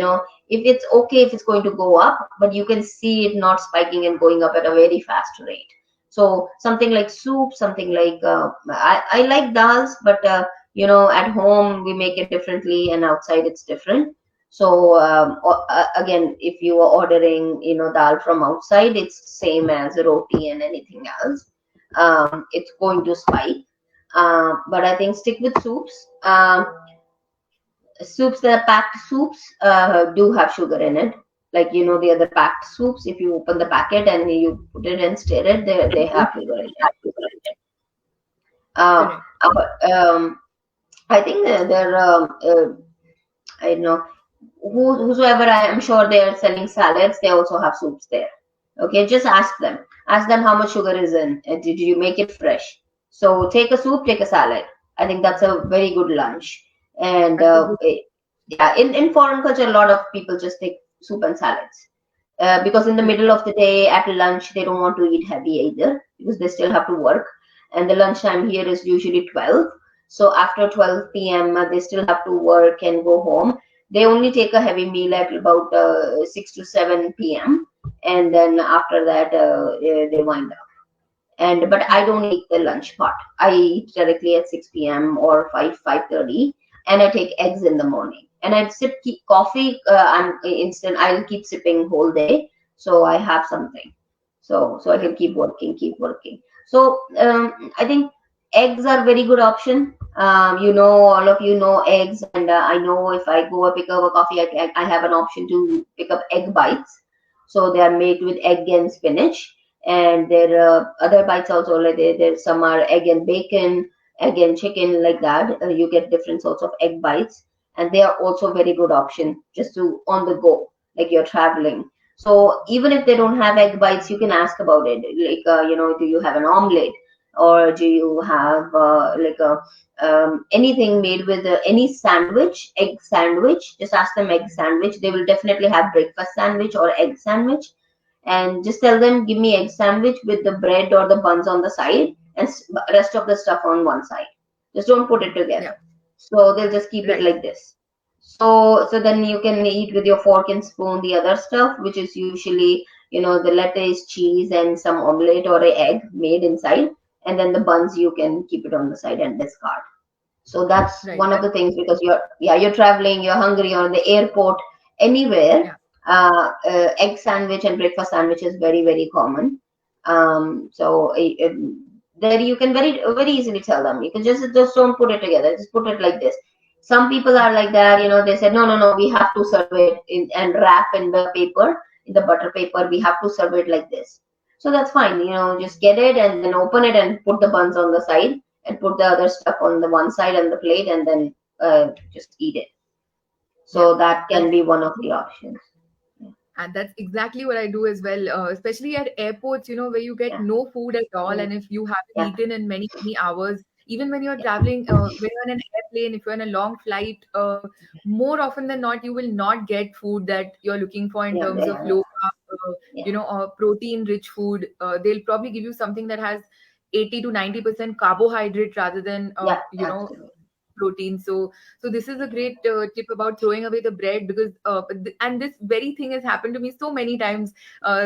Speaker 2: if it's okay, if it's going to go up, but you can see it not spiking and going up at a very fast rate. So something like soup, something like, I like dals, but, at home we make it differently, and outside it's different. So again, if you are ordering, dal from outside, it's same as roti and anything else. It's going to spike. But I think stick with soups. Soups that are packed soups do have sugar in it. Like, the other packed soups, if you open the packet and you put it and stir it, they have sugar in it. Uh,
Speaker 1: Correct.
Speaker 2: but I think they're I don't know, whosoever, I am sure they are selling salads, they also have soups there. Okay, just ask them. Ask them how much sugar is in. Did you make it fresh? So take a soup, take a salad. I think that's a very good lunch. And
Speaker 1: That's a good.
Speaker 2: yeah, in foreign culture, a lot of people just take soup and salads. Because in the
Speaker 1: Correct.
Speaker 2: middle of the day at lunch, they don't want to eat heavy either, because they still have to work. And the lunchtime here is usually 12. So after 12 p.m., they still have to work and go home. They only take a heavy meal at about 6 to 7 p.m. And then after that, they wind up. And but I
Speaker 1: Right.
Speaker 2: don't eat the lunch part. I eat directly at 6 p.m. or 5:30, and I take eggs in the morning. And I keep coffee. I'm instant. I'll keep sipping whole day, so I have something. So I can
Speaker 1: Right.
Speaker 2: keep working. So I think eggs are very good option. All of you know eggs, and I know if I go and pick up a coffee, I have an option to pick up egg bites. So they are made with egg and spinach, and there are other bites also, like there some are egg and bacon, egg and chicken, like that. You get different sorts of egg bites, and they are also very good option just to on the go, like you're traveling. So even if they don't have egg bites, you can ask about it, like, do you have an omelette, or do you have like a anything made with any sandwich, egg sandwich? Just ask them egg sandwich. They will definitely have breakfast sandwich or egg sandwich, and just tell them, give me egg sandwich with the bread or the buns on the side, and rest of the stuff on one side. Just don't put it
Speaker 1: Yeah.
Speaker 2: together. So they'll just keep it
Speaker 1: Right.
Speaker 2: like this. So then you can eat with your fork and spoon the other stuff, which is usually, the lettuce, cheese, and some omelette or a egg made inside, and then the buns you can keep it on the side and discard. So that's
Speaker 1: Right.
Speaker 2: one of
Speaker 1: That.
Speaker 2: the things, because you're traveling, you're hungry, or in the airport, anywhere.
Speaker 1: Yeah.
Speaker 2: Egg sandwich and breakfast sandwich is very, very common. So there you can very easily tell them. You can just don't put it together. Just put it like this. Some people
Speaker 1: Yeah.
Speaker 2: are like that. They said, no, no, no, we have to serve it and wrap in the paper, in the butter paper. We have to serve it like this. So that's fine. Just get it and then open it and put the buns on the side, and put the other stuff on the one side on the plate, and then just eat it.
Speaker 1: Yeah.
Speaker 2: So that can
Speaker 1: That's
Speaker 2: be one of the options.
Speaker 1: And that's exactly what I do as well, especially at airports, where you get
Speaker 2: Yeah,
Speaker 1: no food at all.
Speaker 2: yeah,
Speaker 1: And if you haven't
Speaker 2: yeah,
Speaker 1: eaten in many, many hours, even when you're
Speaker 2: yeah,
Speaker 1: traveling, when you're on an airplane, if you're on a long flight, more often than not, you will not get food that you're looking for in
Speaker 2: yeah,
Speaker 1: terms
Speaker 2: they
Speaker 1: of
Speaker 2: have,
Speaker 1: low
Speaker 2: yeah.
Speaker 1: carb
Speaker 2: yeah,
Speaker 1: protein rich food. They'll probably give you something that has 80 to 90% carbohydrate rather than
Speaker 2: yeah, absolutely.
Speaker 1: protein. So this is a great tip about throwing away the bread, because and this very thing has happened to me so many times.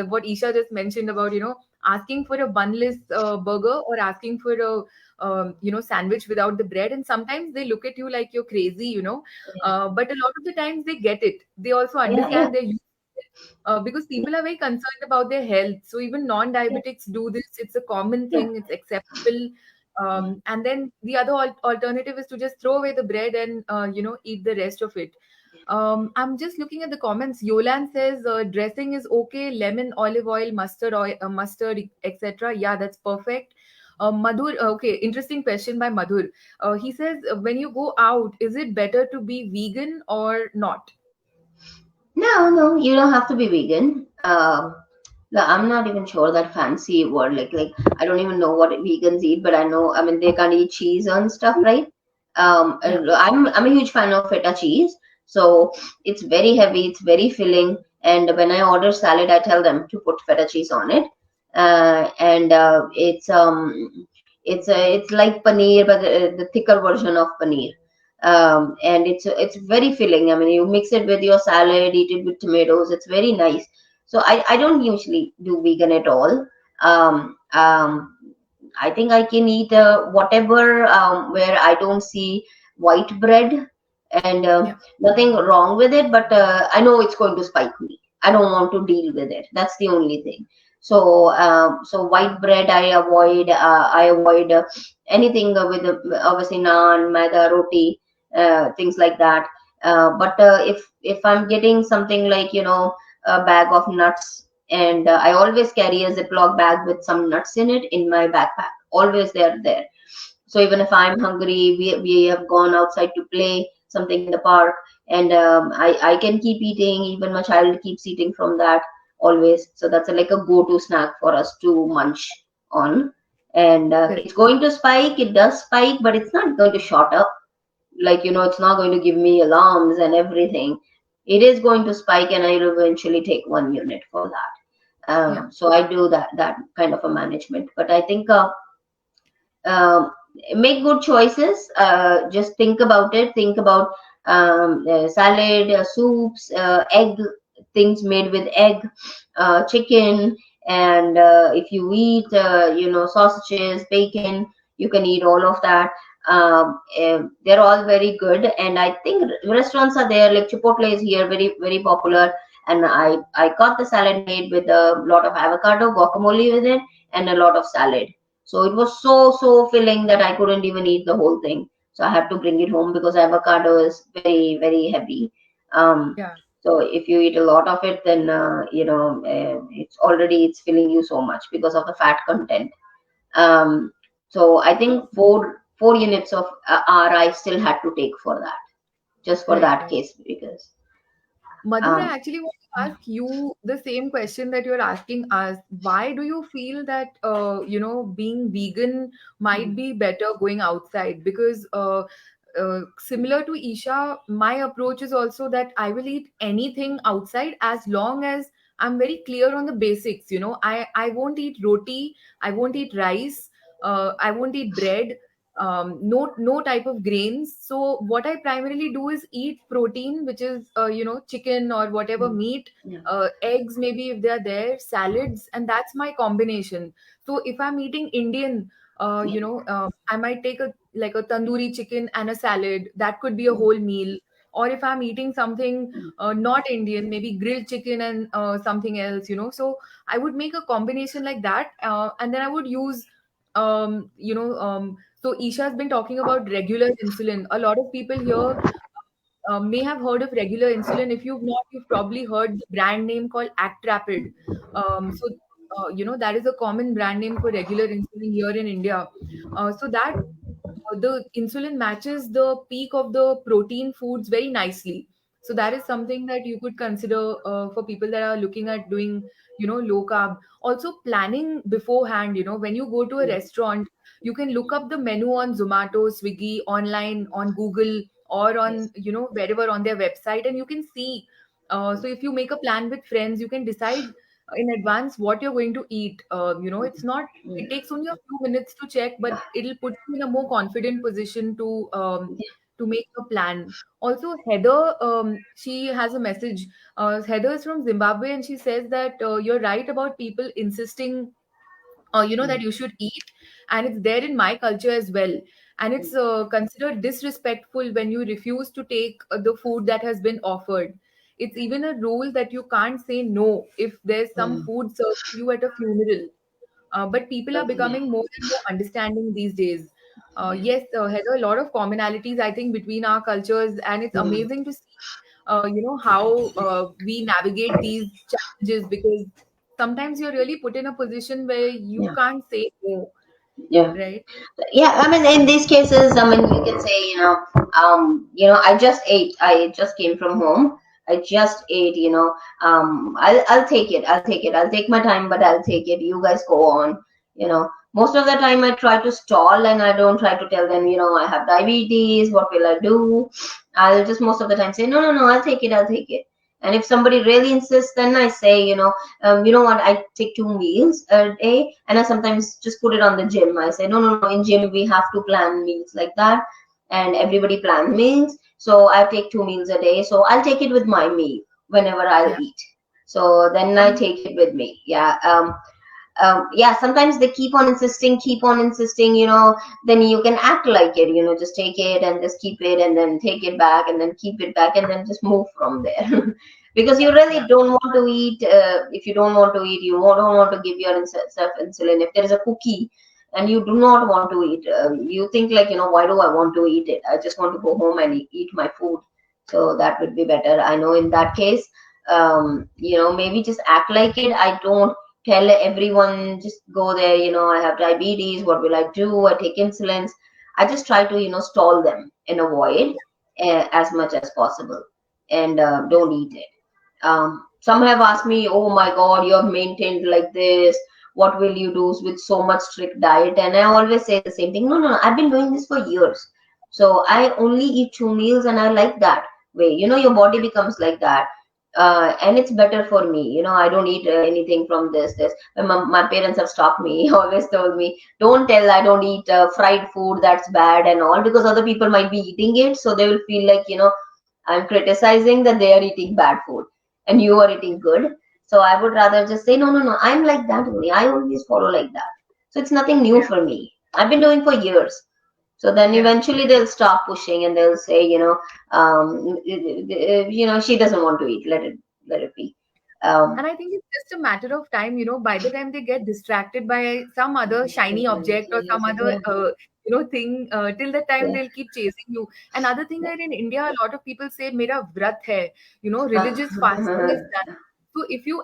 Speaker 1: What Isha just mentioned about, asking for a bunless burger, or asking for a sandwich without the bread, and sometimes they look at you like you're crazy,
Speaker 2: Yeah,
Speaker 1: but a lot of the times they get it. They also
Speaker 2: yeah, yeah,
Speaker 1: understand their, because
Speaker 2: yeah,
Speaker 1: people are very concerned about their health. So even
Speaker 2: yeah,
Speaker 1: non-diabetics do this. It's a common
Speaker 2: yeah,
Speaker 1: thing. It's acceptable.
Speaker 2: yeah.
Speaker 1: And then the other alternative is to just throw away the bread and eat the rest of it. I'm just looking at the comments. Yolan says dressing is okay. Lemon, olive oil, mustard, etc. Yeah, that's perfect. Madhur, okay, interesting question by Madhur. He says, when you go out, is it better to be vegan or not?
Speaker 2: No, no, you don't have to be vegan. No, I'm not even sure that fancy word. I don't even know what vegans eat, but I know. I mean, they can't eat cheese and stuff, right?
Speaker 1: Yeah,
Speaker 2: And I'm a huge fan of feta cheese, so it's very heavy, it's very filling. And when I order salad, I tell them to put feta cheese on it. And it's like paneer, but the thicker version of paneer. And it's very filling. I mean, you mix it with your salad, eat it with tomatoes. It's very nice. So I don't usually do vegan at all. Um, um, I think I can eat whatever where I don't see white bread, and
Speaker 1: yeah,
Speaker 2: nothing wrong with it. But I know it's going to spike me. I don't want to deal with it. That's the only thing. So white bread I avoid. I avoid anything with obviously naan, maida, roti, things like that. But if I'm getting something like a bag of nuts, and I always carry a Ziploc bag with some nuts in it in my backpack. Always they're there. So even
Speaker 1: yeah,
Speaker 2: if I'm hungry, we have gone outside to play something in the park, and I can keep eating. Even my child keeps eating from that always. So that's like a go-to snack for us to munch on. And
Speaker 1: correct.
Speaker 2: it's going to spike. It does spike, but it's not going to shot up. It's not going to give me alarms and everything. It is going to spike, and I'll eventually take 1 unit for that.
Speaker 1: Yeah,
Speaker 2: So I do that kind of a management. But I think um, make good choices. Just think about it. Think about salad, soups, egg, things made with egg, chicken, and if you eat, sausages, bacon, you can eat all of that. They're all very good, and I think restaurants are there. Like Chipotle is here, very very popular. And I got the salad made with a lot of avocado, guacamole with it, and a lot of salad. So it was so filling that I couldn't even eat the whole thing. So I had to bring it home because avocado is very very heavy. Um,
Speaker 1: yeah.
Speaker 2: so if you eat a lot of it, then it's filling you so much because of the fat content. Um, so I
Speaker 1: So
Speaker 2: think four units of R I still had to take for that, just for
Speaker 1: right,
Speaker 2: that
Speaker 1: right.
Speaker 2: case because
Speaker 1: Madhur, I
Speaker 2: um,
Speaker 1: actually want to ask you the same question that you're asking us. Why do you feel that being vegan might be better going outside? Because similar to Isha, my approach is also that I will eat anything outside as long as I'm very clear on the basics. I won't eat roti, I won't eat rice, I won't eat bread, no type of grains. So what I primarily do is eat protein, which is chicken or whatever meat,
Speaker 2: yeah,
Speaker 1: eggs maybe if they are there, salads, and that's my combination. So if I'm eating Indian,
Speaker 2: yeah,
Speaker 1: I might take a like a tandoori chicken and a salad. That could be a whole meal. Or if I'm eating something not Indian, maybe grilled chicken and something else. So I would make a combination like that, and then I would use so Isha has been talking about regular insulin. A lot of people here may have heard of regular insulin. If you've not, you've probably heard the brand name called Act Rapid. That is a common brand name for regular insulin here in India. So that the insulin matches the peak of the protein foods very nicely. So that is something that you could consider for people that are looking at doing, low carb. Also, planning beforehand. When you go to a restaurant, you can look up the menu on Zomato, Swiggy, online, on Google, or
Speaker 2: yes,
Speaker 1: on wherever on their website, and you can see. So if you make a plan with friends, you can decide. in advance what you're going to eat. It's not, it takes only a few minutes to check, but it'll put you in a more confident position to make a plan. Also, Heather, she has a message. Heather is from Zimbabwe, and she says that you're right about people insisting that you should eat, and it's there in my culture as well, and it's considered disrespectful when you refuse to take the food that has been offered. It's even a rule that you can't say no if there's some food served to you at a funeral. But people are
Speaker 2: Okay.
Speaker 1: becoming more and more understanding these days. Yes, Heather, a lot of commonalities, I think, between our cultures, and it's
Speaker 2: Mm.
Speaker 1: amazing to see, how we navigate these challenges, because sometimes you're really put in a position where you
Speaker 2: Yeah.
Speaker 1: can't say no,
Speaker 2: Yeah.
Speaker 1: right?
Speaker 2: Yeah, I mean, in these cases, I mean, you can say, I just ate. I just came from home. I just ate. I'll take it. I'll take it. I'll take my time, but I'll take it. You guys go on. Most of the time I try to stall, and I don't try to tell them, I have diabetes. What will I do? I'll just most of the time say, no, no, no. I'll take it. I'll take it. And if somebody really insists, then I say, you know what, I take 2 meals a day, and I sometimes just put it on the gym. I say, no, no, no, in gym we have to plan meals like that, and everybody plan meals. So I take 2 meals a day. So I'll take it with my meal whenever I'll
Speaker 1: Yeah.
Speaker 2: eat. So then I
Speaker 1: And
Speaker 2: take it with me. Yeah. Yeah, sometimes they keep on insisting, then you can act like it, just take it and just keep it, and then take it back and then keep it back, and then just move from there. Because you
Speaker 1: yeah,
Speaker 2: really don't want to eat. If you don't want to eat, you don't want to give yourself insulin. If there is a cookie and you do not want to eat, you think like, why do I want to eat it? I just want to go home and eat my food. So that would be better. I know in that case, maybe just act like it. I don't tell everyone just go there, I have diabetes, what will I do? I take insulins. I just try to, stall them and avoid as much as possible, and
Speaker 1: yeah,
Speaker 2: don't eat it. Some have asked me, oh my God, you have maintained like this. What will you do with so much strict diet? And I always say the same thing. No, no, no, I've been doing this for years. So I only eat 2 meals, and I like that way. Your body becomes like that. And it's better for me. I don't eat anything from this. My parents have stopped me, always told me, don't tell I don't eat fried food, that's bad and all, because other people might be eating it. So they will feel like, I'm criticizing that they are eating bad food and you are eating good. So I would rather just say, no, no, no, I'm like that only. I always follow like that. So it's nothing new
Speaker 1: yeah,
Speaker 2: for me. I've been doing for years. So then
Speaker 1: yeah.
Speaker 2: eventually they'll stop pushing, and they'll say, she doesn't want to eat. Let it be. Um,
Speaker 1: And I think it's just a matter of time, by the time they get distracted by some other shiny object or some other,
Speaker 2: yeah,
Speaker 1: thing, till the time
Speaker 2: yeah.
Speaker 1: they'll keep chasing you. Another thing that in India, a lot of people say, Mera vrat hai, religious fasting is done. So
Speaker 2: Yeah.
Speaker 1: if you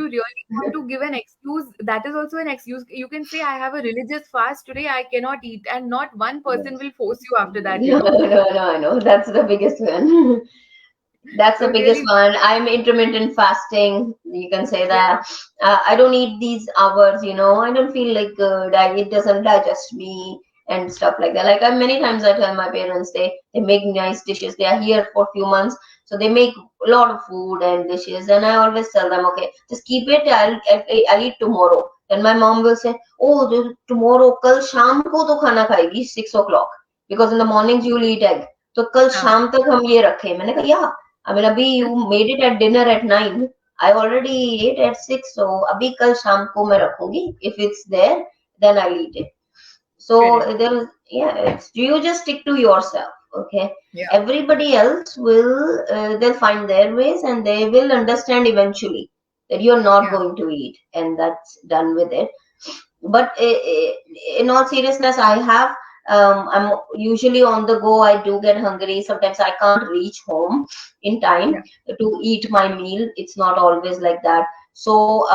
Speaker 1: really want to give an excuse, that is also an excuse. You can say, I have a religious fast today, I cannot eat, and not one person will force you after that.
Speaker 2: No, no, no, I know. That's the biggest one. That's the
Speaker 1: So
Speaker 2: biggest
Speaker 1: really,
Speaker 2: one. I'm intermittent fasting. You can say
Speaker 1: yeah,
Speaker 2: that. I don't eat these hours, I don't feel like good. It doesn't digest me and stuff like that. Like many times I tell my parents, they make nice dishes. They are here for a few months, so they make a lot of food and dishes. And I always tell them, okay, just keep it. I'll eat tomorrow. Then my mom will say, oh, tomorrow, kal sham ko to khana khayegi 6 o'clock, because in the mornings you'll eat egg. तो कल
Speaker 1: yeah,
Speaker 2: शाम तक हम ये रखें. मैंने कहा या I mean, abhi you made it at dinner at 9. I already ate at 6, so abhi kal sham ko मैं रखूंगी. If it's there, then I'll eat it. So
Speaker 1: correct.
Speaker 2: there is, yeah, you just stick to yourself, okay?
Speaker 1: Yeah,
Speaker 2: Everybody else will, they'll find their ways, and they will understand eventually that you're not
Speaker 1: yeah,
Speaker 2: going to eat, and that's done with it. But in all seriousness, I'm usually on the go. I do get hungry. Sometimes I can't reach home in
Speaker 1: yeah,
Speaker 2: time to eat my meal. It's not always like that. So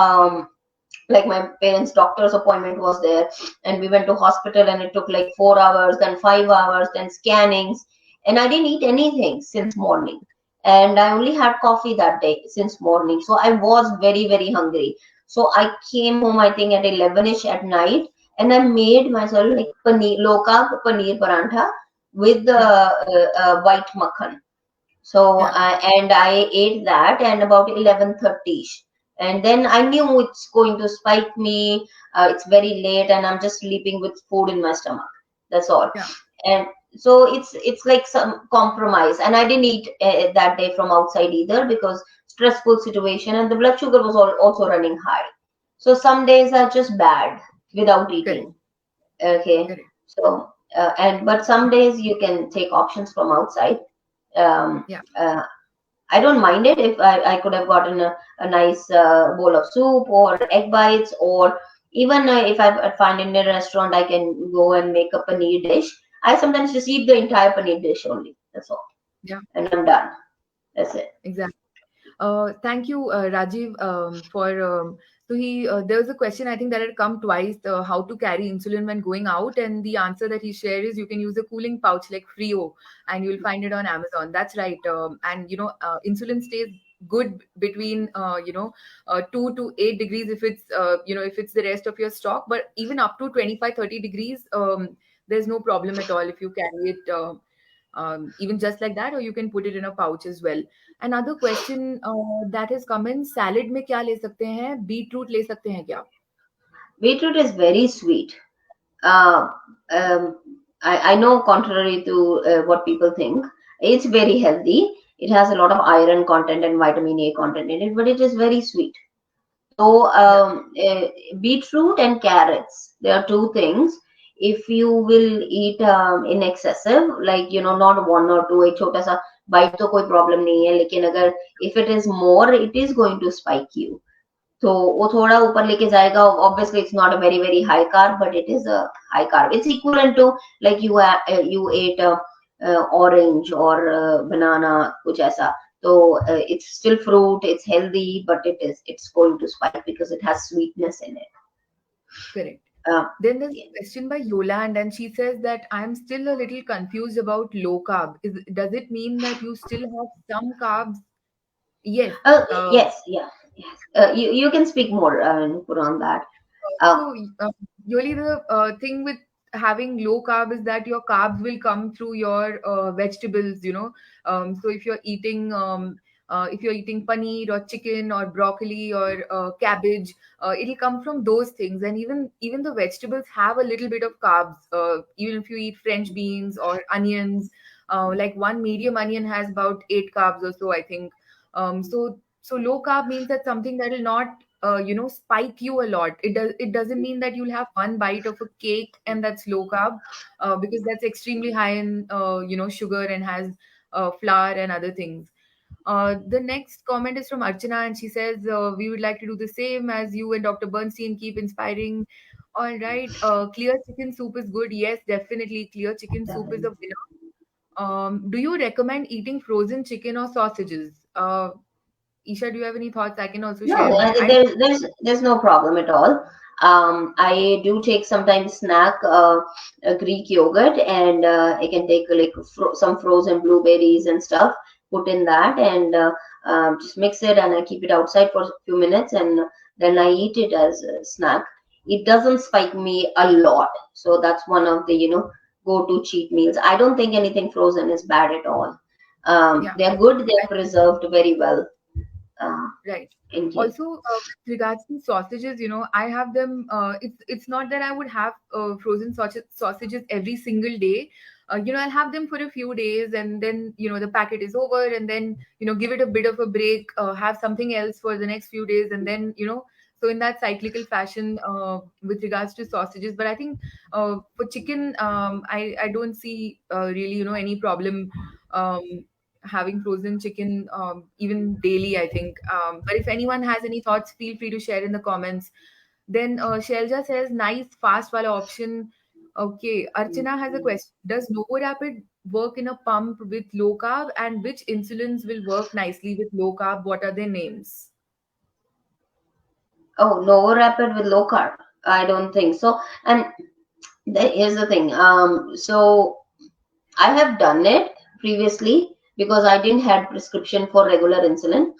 Speaker 2: like my parents' doctor's appointment was there, and we went to hospital, and it took like 4 hours, then 5 hours, then scannings, and I didn't eat anything since morning, and I only had coffee that day since morning. So I was very, very hungry. So I came home, I think at 11ish at night, and I made myself like paneer, low carb paneer parantha with the
Speaker 1: yeah,
Speaker 2: white makhan. So
Speaker 1: yeah,
Speaker 2: and I ate that, and about 11:30. And then I knew it's going to spike me. It's very late, and I'm just sleeping with food in my stomach. That's all.
Speaker 1: Yeah.
Speaker 2: And so it's like some compromise. And I didn't eat that day from outside either, because stressful situation, and the blood sugar was also running high. So some days are just bad without
Speaker 1: Correct.
Speaker 2: eating. Okay.
Speaker 1: Correct.
Speaker 2: So and but some days you can take options from outside. Um,
Speaker 1: Yeah.
Speaker 2: uh, I don't mind it if I could have gotten a nice bowl of soup or egg bites, or even if I find in a restaurant I can go and make a paneer dish. I sometimes just eat the entire paneer dish only. That's all,
Speaker 1: Yeah.
Speaker 2: and I'm done. That's it.
Speaker 1: Exactly. Thank you, Rajiv, for. So there was a question I think that had come twice: how to carry insulin when going out, and the answer that he shared is you can use a cooling pouch like Frio, and you'll find it on Amazon. That's right. And insulin stays good between 2 to 8 degrees if it's if it's the rest of your stock, but even up to 25-30 degrees, there's no problem at all if you carry it. Even just like that, or you can put it in a pouch as well. Another question that has come in, salad में क्या ले सकते हैं? Beet root ले सकते हैं क्या?
Speaker 2: Beetroot is very sweet. Uh, um, I know, contrary to what people think, it's very healthy. It has a lot of iron content and vitamin A content in it, but it is very sweet. So,
Speaker 1: Yeah,
Speaker 2: beetroot and carrots, there are two things. If you will eat in excessive, like not one or two, एक छोटा सा bite तो कोई problem नहीं है, लेकिन अगर if it is more, it is going to spike you. तो वो थोड़ा ऊपर लेके जाएगा. Obviously, it's not a very very high carb, but it is a high carb. It's equivalent to like you ate a orange or banana, कुछ ऐसा. So it's still fruit. It's healthy, but it's going to spike because it has sweetness in it.
Speaker 1: correct.
Speaker 2: Uh,
Speaker 1: Then there's
Speaker 2: yeah.
Speaker 1: a question by Yoland, and she says that I'm still a little confused about low carb. Does it mean that you still have some carbs? Yes. Uh,
Speaker 2: Yes, yeah, yes. You can speak more and put on that. Uh,
Speaker 1: So, usually the thing with having low carb is that your carbs will come through your vegetables, So if you're eating paneer or chicken or broccoli or cabbage, it'll come from those things. And even the vegetables have a little bit of carbs. Even if you eat French beans or onions, like one medium onion has about 8 carbs or so, I think. So low carb means that something that will not spike you a lot. It doesn't mean that you'll have one bite of a cake and that's low carb, because that's extremely high in sugar and has flour and other things. The next comment is from Archana, and she says, we would like to do the same as you and Dr. Bernstein. Keep inspiring. All right. Clear chicken soup is good. Yes, definitely. Clear chicken soup is a winner. Do you recommend eating frozen chicken or sausages? Isha, do you have any thoughts? I can also
Speaker 2: No,
Speaker 1: share my. I
Speaker 2: there's no problem at all. I do take sometimes snack Greek yogurt, and I can take like some frozen blueberries and stuff, put in that, and just mix it, and I keep it outside for a few minutes, and then I eat it as a snack. It doesn't spike me a lot, so that's one of the go-to cheat meals. I don't think anything frozen is bad at all.
Speaker 1: Yeah,
Speaker 2: They're good.
Speaker 1: I
Speaker 2: They're preserved very well. Uh,
Speaker 1: right.
Speaker 2: in case.
Speaker 1: Also, with regards to sausages, I have them. It's not that I would have frozen sausages every single day. I'll have them for a few days, and then the packet is over, and then give it a bit of a break, have something else for the next few days, and then so in that cyclical fashion with regards to sausages. But I think for chicken, I don't see really any problem. Having frozen chicken even daily, I think. But if anyone has any thoughts, feel free to share in the comments. Then Shelja says, nice fast wala option. Okay, Archana has a question. Does Novo Rapid work in a pump with low carb, and which insulins will work nicely with low carb? What are their names?
Speaker 2: Oh, no rapid with low carb. I don't think so. And here's the thing. So I have done it previously because I didn't had prescription for regular insulin.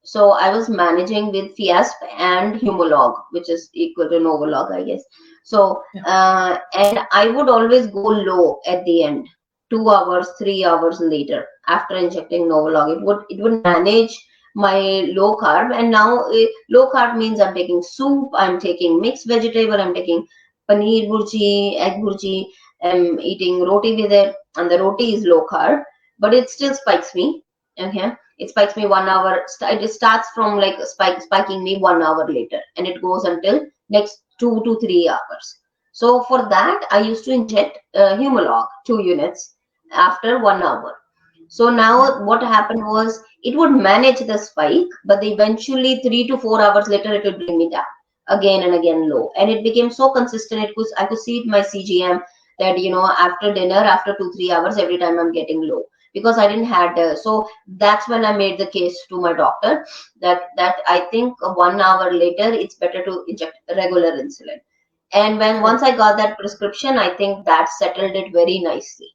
Speaker 2: So I was managing with Fiasp and Humolog, which is equal to Novolog, I guess. So
Speaker 1: Yeah.
Speaker 2: and I would always go low at the end, 2 hours, 3 hours later after injecting Novolog. It would manage my low carb, and now low carb means I'm taking soup, I'm taking mixed vegetable, I'm taking paneer burji, egg burji, I'm eating roti with it, and the roti is low carb, but it still spikes me. Okay, it spikes me 1 hour. It starts from like spiking me 1 hour later, and it goes until next 2 to 3 hours. So for that, I used to inject Humalog 2 units after 1 hour. So
Speaker 1: Yeah.
Speaker 2: now what happened was it would manage the spike, but eventually 3 to 4 hours later it would bring me down again and again low. And it became so consistent. It was I could see it in my CGM that after dinner, after 2 3 hours, every time I'm getting low because I didn't had. So that's when I made the case to my doctor that I think 1 hour later it's better to inject regular insulin. And when
Speaker 1: Correct.
Speaker 2: once I got that prescription, I think that settled it very nicely.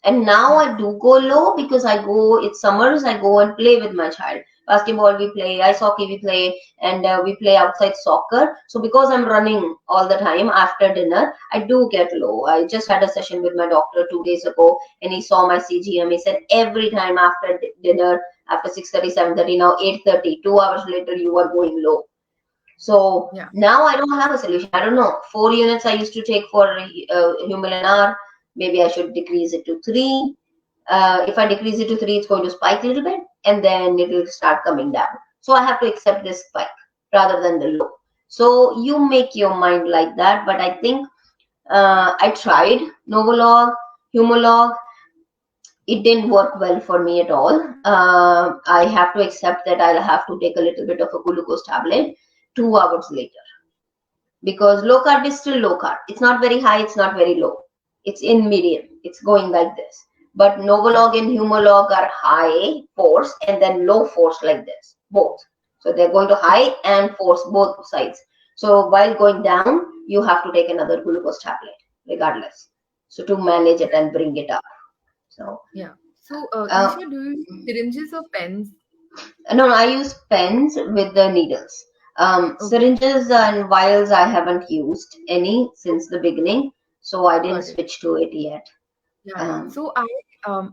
Speaker 2: And now
Speaker 1: Yeah.
Speaker 2: I do go low because it's summers, I go and play with my child. Basketball we play, ice hockey we play, and we play outside soccer. So because I'm running all the time after dinner, I do get low. I just had a session with my doctor 2 days ago, and he saw my CGM. He said every time after dinner, after 6:30, 7:30, now 8:30, 2 hours later, you are going low. So
Speaker 1: Yeah.
Speaker 2: now I don't have a solution. I don't know. 4 units I used to take for Humulin R. Maybe I should decrease it to three. If I decrease it to three, it's going to spike a little bit and then it will start coming down. So I have to accept this spike rather than the low. So you make your mind like that. But I think I tried Novolog, Humulog. It didn't work well for me at all. I have to accept that I'll have to take a little bit of a glucose tablet 2 hours later because low carb is still low carb. It's not very high, it's not very low. It's in medium. It's going like this. But
Speaker 1: Yeah.
Speaker 2: Novolog and Humalog are high force and then low force like this, both. So they're going to high and force both sides. So while going down, you have to take another glucose tablet regardless. So to manage it and bring it up. So
Speaker 1: Yeah. So,
Speaker 2: uh,
Speaker 1: Isha, do you use syringes or pens?
Speaker 2: no, I use pens with the needles.
Speaker 1: Okay,
Speaker 2: Syringes and vials I haven't used any since the beginning, so I didn't
Speaker 1: got it.
Speaker 2: switch to it yet.
Speaker 1: Yeah, yeah.
Speaker 2: Um,
Speaker 1: So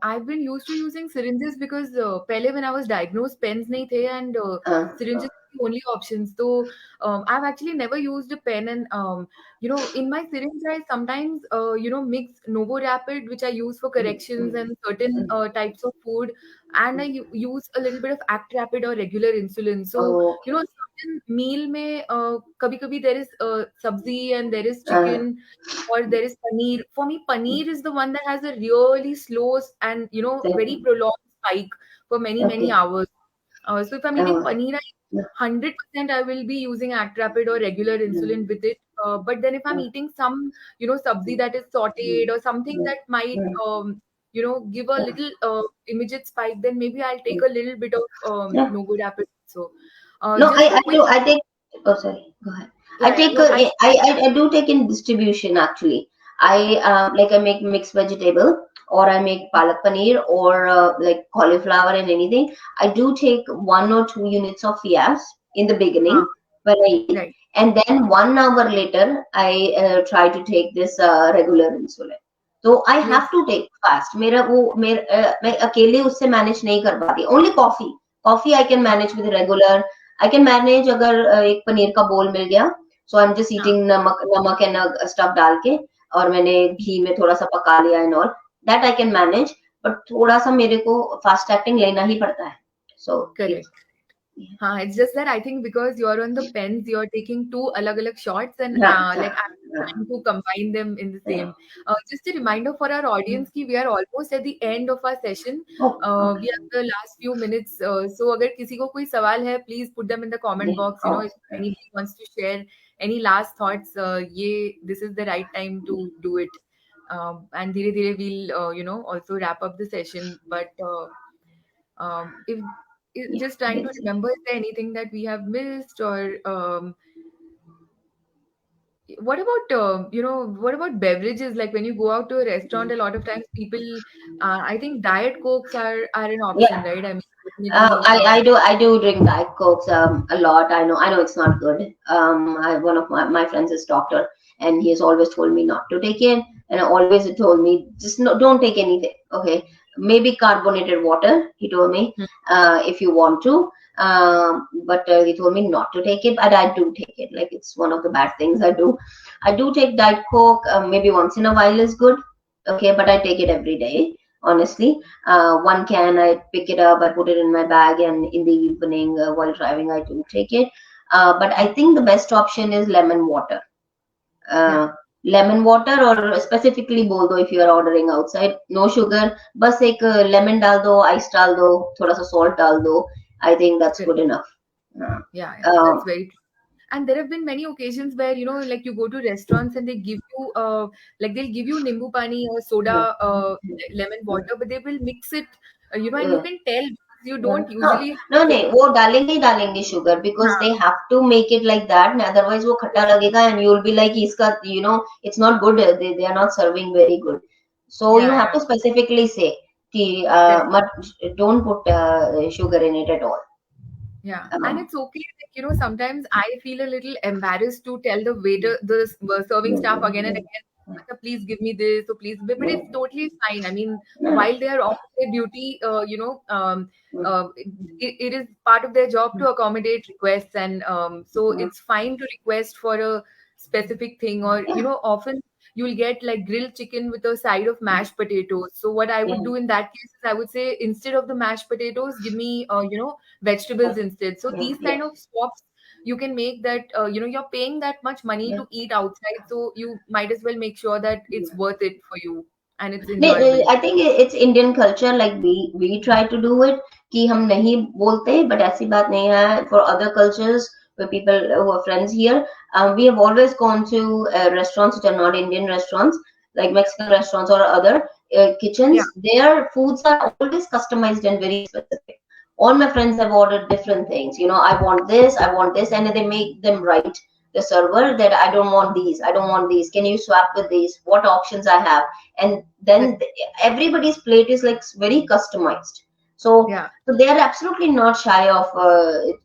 Speaker 1: I've been used to using syringes because पहले when I was diagnosed pens नहीं थे and
Speaker 2: uh, uh,
Speaker 1: syringes were the only options. So I've actually never used a pen and in my syringe I sometimes mix Novo Rapid which I use for
Speaker 2: mm,
Speaker 1: corrections
Speaker 2: mm,
Speaker 1: and certain
Speaker 2: mm.
Speaker 1: types of food and use a little bit of Act Rapid or regular insulin. So
Speaker 2: Okay.
Speaker 1: certain meal में कभी कभी there is sabzi and there is
Speaker 2: Uh,
Speaker 1: chicken or there is paneer. For me, paneer is the one that has a really slow and very
Speaker 2: same.
Speaker 1: prolonged spike for many many
Speaker 2: Okay.
Speaker 1: hours. So if I'm eating
Speaker 2: Uh,
Speaker 1: paneer, 100% I will be using Act Rapid or regular insulin with it. But then if I'm
Speaker 2: uh,
Speaker 1: eating some sabzi that is
Speaker 2: mm,
Speaker 1: sautéed or something
Speaker 2: mm,
Speaker 1: that might
Speaker 2: mm,
Speaker 1: give a
Speaker 2: uh,
Speaker 1: little immediate spike, then maybe I'll take
Speaker 2: mm.
Speaker 1: a little bit of
Speaker 2: Yeah.
Speaker 1: Novo Rapid. So
Speaker 2: No,
Speaker 1: just a
Speaker 2: I
Speaker 1: quick,
Speaker 2: do. I take. Oh, sorry. Go ahead. I
Speaker 1: yeah, yeah,
Speaker 2: take.
Speaker 1: no, I
Speaker 2: I do take in distribution actually. I like I make mixed vegetable or I make palak paneer or like cauliflower and anything. I do take 1 or 2 units of Fias in the
Speaker 1: huh,
Speaker 2: beginning when I eat,
Speaker 1: right,
Speaker 2: and then 1 hour later I try to take this regular insulin. तो I have
Speaker 1: makes
Speaker 2: to take fast. मैं अकेले उससे manage नहीं कर पाती. Only coffee. Coffee I can
Speaker 1: हाँ,
Speaker 2: manage with regular. I can manage अगर एक पनीर का बोल मिल गया. So I'm just
Speaker 1: हाँ,
Speaker 2: eating नमक and stuff डाल के और मैंने घी में थोड़ा सा पका लिया and all. That I can manage. But थोड़ा सा मेरे को fast acting लेना ही पड़ता है. So it's
Speaker 1: correct. It's just that I think because you're on the pens, you're taking two alag shots and
Speaker 2: yeah,
Speaker 1: like
Speaker 2: yeah,
Speaker 1: I'm trying to combine them in the
Speaker 2: yeah.
Speaker 1: same. Just a reminder for our audience कि we are almost at the end of our session.
Speaker 2: Okay,
Speaker 1: We
Speaker 2: okay.
Speaker 1: have the last few minutes. So अगर किसी को कोई सवाल है, please put them in the comment
Speaker 2: Yeah,
Speaker 1: box.
Speaker 2: okay.
Speaker 1: If anybody wants to share any last thoughts, ये this is the right time to do it. And धीरे धीरे we'll also wrap up the session. But if
Speaker 2: Yeah,
Speaker 1: just trying to
Speaker 2: let's see.
Speaker 1: remember, is there anything that we have missed, or what about what about beverages? Like when you go out to a restaurant, a lot of times people, I think diet cokes are an option,
Speaker 2: Yeah.
Speaker 1: right? I mean, definitely,
Speaker 2: I do drink Diet Cokes a lot. I know it's not good. One of my friends is doctor, and he has always told me not to take it, and always told me just no, don't take anything. Okay, maybe carbonated water. He told me
Speaker 1: hmm,
Speaker 2: if you want to. But he told me not to take it, but I do take it. Like it's one of the bad things I do. I do take Diet Coke. Maybe once in a while is good. Okay, but I take it every day. Honestly, one can I pick it up, I put it in my bag, and in the evening while driving, I do take it. But I think the best option is lemon water.
Speaker 1: Yeah,
Speaker 2: uh, lemon water or specifically बोल दो if you are ordering outside, no sugar, बस एक lemon डाल दो, ice डाल दो, थोड़ा सा salt डाल दो. I think that's
Speaker 1: correct.
Speaker 2: good enough. uh,
Speaker 1: Yeah, yeah,
Speaker 2: uh,
Speaker 1: that's very true. And there have been many occasions where, like you go to restaurants and they give you, like they'll give you nimbu pani or
Speaker 2: uh,
Speaker 1: soda, lemon water, but they will mix it, and you
Speaker 2: uh,
Speaker 1: can tell because you
Speaker 2: हाँ
Speaker 1: don't
Speaker 2: हाँ,
Speaker 1: usually
Speaker 2: no
Speaker 1: have.
Speaker 2: नहीं वो डालेंगे ही डालेंगे sugar because they
Speaker 1: हाँ,
Speaker 2: have to make it like that, otherwise वो खट्टा लगेगा and you'll be like इसका it's not good, they are not serving very good. So you
Speaker 1: yeah,
Speaker 2: have
Speaker 1: yeah,
Speaker 2: to specifically say कि
Speaker 1: correct.
Speaker 2: don't put sugar in it at all.
Speaker 1: Yeah, and
Speaker 2: um,
Speaker 1: it's okay. Like, sometimes I feel a little embarrassed to tell the waiter, the serving staff again and again, "Acha, please give me this, so please." But it's totally fine. I mean, while they are on their duty, it is part of their job to accommodate requests, and so it's fine to request for a specific thing, or
Speaker 2: yeah,
Speaker 1: often you'll get like grilled chicken with a side of mashed potatoes. So what I would
Speaker 2: yeah,
Speaker 1: do in that case is I would say instead of the mashed potatoes, give me vegetables instead. So
Speaker 2: yeah,
Speaker 1: these
Speaker 2: yeah.
Speaker 1: kind of swaps you can make that you're paying that much money
Speaker 2: Yeah.
Speaker 1: to eat outside, so you might as well make sure that it's worth it for you and it's
Speaker 2: नहीं,
Speaker 1: enjoyable.
Speaker 2: I think it's Indian culture, like we try to do it कि हम नहीं बोलते, but ऐसी बात नहीं है. For other cultures where people who are friends here, we have always gone to restaurants which are not Indian restaurants, like Mexican restaurants or other
Speaker 1: Yeah,
Speaker 2: kitchens. Their foods are always customized and very specific. All my friends have ordered different things. I want this, and they make them right, the server, that I don't want these, I don't want these. Can you swap with these? What options I have? And then
Speaker 1: correct.
Speaker 2: everybody's plate is like very customized. So,
Speaker 1: Yeah,
Speaker 2: so they are absolutely not shy of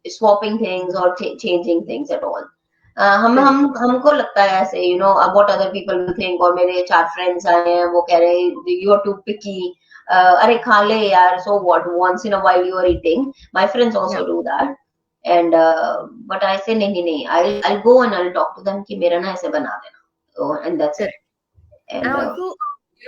Speaker 2: swapping things or changing things at all.
Speaker 1: correct.
Speaker 2: हमको लगता है ऐसे, what other people will think. और मेरे 4 friends आए हैं, वो कह रहे you are too picky. अरे खा ले यार, so what, once in a while you are eating. My friends
Speaker 1: Yeah,
Speaker 2: also do that. And but I say नहीं नहीं, I'll go and I'll talk to them कि मेरा ना ऐसे बना देना. So, and that's it.
Speaker 1: correct. And
Speaker 2: And
Speaker 1: also,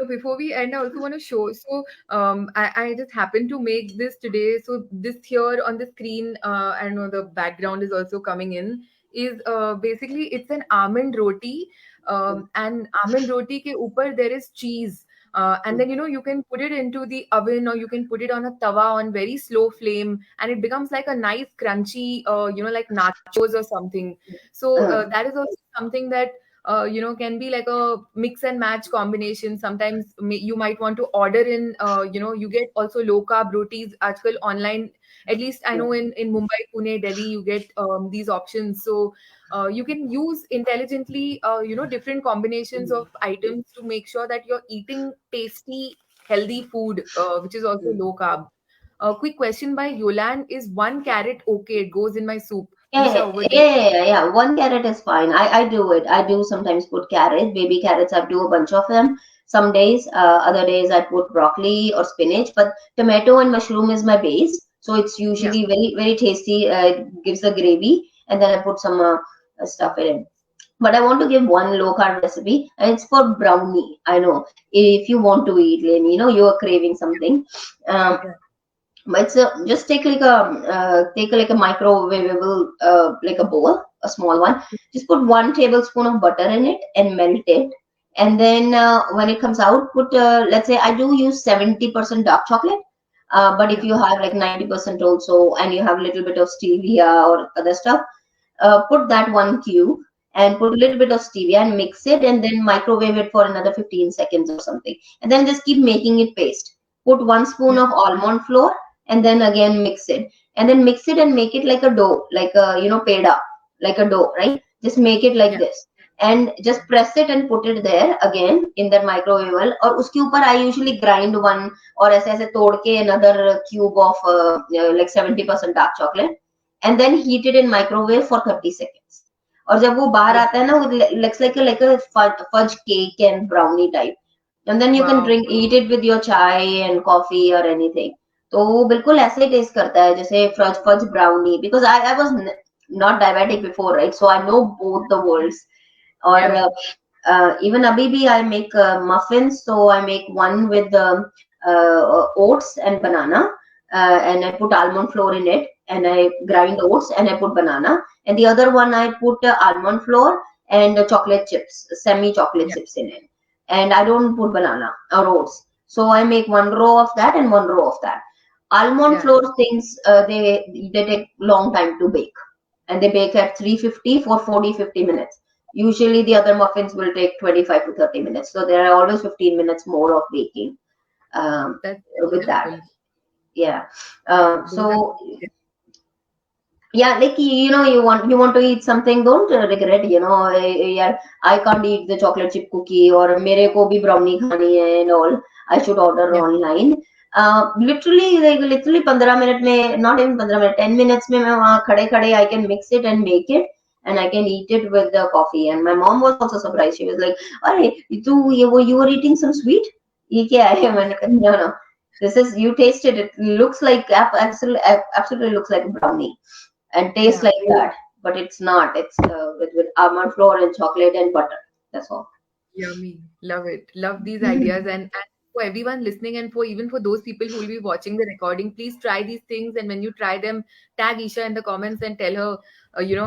Speaker 1: before we end, I also want to show. So, I just happened to make this today. So, this here on the screen, I don't know the background is also coming in. Is basically it's an almond roti, and almond roti ke upar there is cheese. And then you can put it into the oven or you can put it on a tawa on very slow flame, and it becomes like a nice crunchy, like nachos or something. So
Speaker 2: uh,
Speaker 1: that is also something that can be like a mix and match combination. Sometimes you might want to order in, you get also low carb rotis article online. At least I know in Mumbai, Pune, Delhi, you get these options. So you can use intelligently, different combinations of items to make sure that you're eating tasty, healthy food, which is also low carb. A quick question by Yolan: is 1 carrot okay? It goes in my soup. Isha,
Speaker 2: yeah,
Speaker 1: over to you.
Speaker 2: yeah, yeah, yeah, yeah. 1 carrot is fine. I do it. I do sometimes put carrot, baby carrots. I do a bunch of them. Some days, other days I put broccoli or spinach. But tomato and mushroom is my base, so it's
Speaker 1: Yeah,
Speaker 2: usually very very tasty. It gives the gravy, and then I put some stuff in it. But I want to give one low carb recipe, and it's for brownie. I know if you want to eat, Lynn, you are craving something. Um,
Speaker 1: yeah,
Speaker 2: but just take like a microwavable like a bowl, a small one. Just put 1 tablespoon of butter in it and melt it. And then when it comes out, put let's say I do use 70% dark chocolate. But if
Speaker 1: yeah,
Speaker 2: you have like 90% also, and you have a little bit of stevia or other stuff, put that one cube and put a little bit of stevia and mix it, and then microwave it for another 15 seconds or something, and then just keep making it paste. Put 1 spoon
Speaker 1: yeah,
Speaker 2: of almond flour, and then again mix it, and then mix it and make it like a dough, like a peda, like a dough, right? Just make it like
Speaker 1: yeah,
Speaker 2: this, and just press it and put it there again in that microwave. और उसके ऊपर I usually grind one, और ऐसे ऐसे तोड़ के another cube of like 70% dark chocolate, and then heat it in microwave for 30 seconds. और जब वो बाहर
Speaker 1: great.
Speaker 2: आता है ना, वो looks like a fudge cake and brownie type, and then you can
Speaker 1: Wow.
Speaker 2: eat it with your chai and coffee or anything. तो वो बिल्कुल ऐसे ही टेस्ट करता है जैसे fudge fudge brownie, because I was not diabetic before, right, so I know both the worlds. और
Speaker 1: Yeah.
Speaker 2: even abhi bhi I make muffins, so I make one with oats and banana, and I put almond flour in it, and I
Speaker 1: Yeah.
Speaker 2: grind oats and I put banana, and the other one I put almond flour and chocolate chips, semi chocolate
Speaker 1: Yeah.
Speaker 2: chips in it, and I don't put banana or oats. So I make one row of that and one row of that. Almond
Speaker 1: Yeah.
Speaker 2: flour things, they take long time to bake, and they bake at 350 for 40-50 minutes. Usually the other muffins will take 25 to 30 minutes. So there are always 15 minutes more of baking
Speaker 1: That's very
Speaker 2: with that.
Speaker 1: helpful.
Speaker 2: Yeah.
Speaker 1: Those are.
Speaker 2: So yeah, like you want to eat something, don't regret. Yeah, I can't eat the chocolate chip cookie, or मेरे को भी brownie खानी है and all. I should order
Speaker 1: Yeah.
Speaker 2: online. Literally 15 minutes में, not even 15 minutes, 10 minutes में मैं वहाँ खड़े खड़े I can mix it and make it, and I can eat it with the coffee. And my mom was also surprised. She was like, "अरे तू ये वो you were eating some sweet? ये क्या है?" मैंने कहा, "No, no. This is, you taste it. It looks like absolutely looks like brownie and tastes
Speaker 1: Yeah.
Speaker 2: like that, but it's not. It's with almond flour and chocolate and butter. That's all."
Speaker 1: Yummy. Love it. Love these ideas. And for everyone listening, and for even for those people who will be watching the recording, please try these things. And when you try them, tag Isha in the comments and tell her,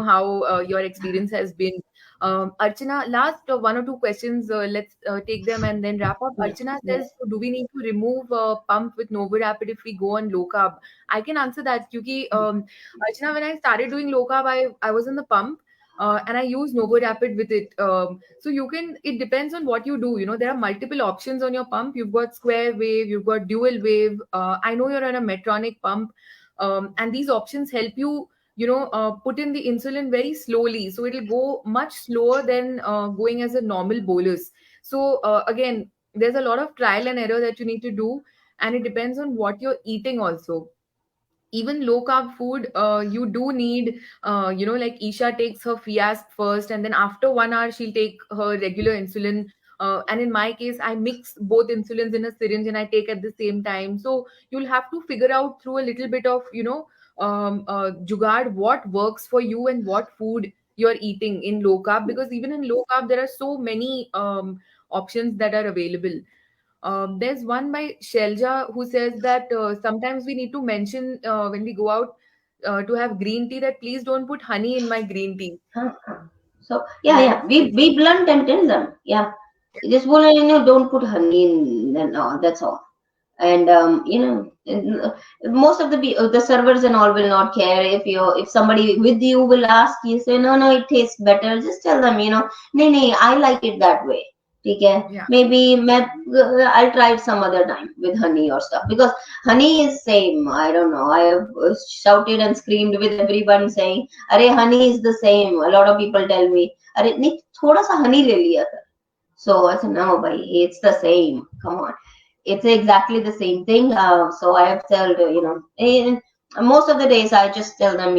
Speaker 1: how your experience has been. Archana, last one or two questions. Let's take them and then wrap up.
Speaker 2: Yes,
Speaker 1: Archana says,
Speaker 2: yes.
Speaker 1: so do we need to remove pump with Novo Rapid if we go on low carb? I can answer that. Because, Archana, when I started doing low carb, I was on the pump. And I use Novo Rapid with it. So you can, it depends on what you do. There are multiple options on your pump. You've got square wave, you've got dual wave. I know you're on a Medtronic pump, and these options help you, put in the insulin very slowly. So it'll go much slower than going as a normal bolus. So again, there's a lot of trial and error that you need to do, and it depends on what you're eating also. Even low carb food, you do need, like Isha takes her fiasp first, and then after 1 hour she'll take her regular insulin. And in my case, I mix both insulins in a syringe and I take at the same time. So you'll have to figure out through a little bit of, jugad, what works for you and what food you're eating in low carb, because even in low carb there are so many options that are available. There's one by Shelja who says that sometimes we need to mention when we go out to have green tea, that please don't put honey in my green tea.
Speaker 2: Huh, huh. So yeah,
Speaker 1: Let
Speaker 2: yeah.
Speaker 1: it freeze.
Speaker 2: Be blunt and tell them. Yeah. Just बोले, don't put honey in. And all. That's all. And most of the servers and all will not care if somebody with you will ask you, say no, no, it tastes better, just tell them, no, no, I like it that way. Okay,
Speaker 1: Yeah,
Speaker 2: maybe I'll try it some other time with honey or stuff, because honey is same. I don't know, I have shouted and screamed with everyone saying, "Arey, honey is the same." A lot of people tell me, "Arey, नहीं थोड़ा सा honey ले लिया कर." So I said, "No, bhai, it's the same. Come on, it's exactly the same thing." So I have told, in most of the days I just tell them,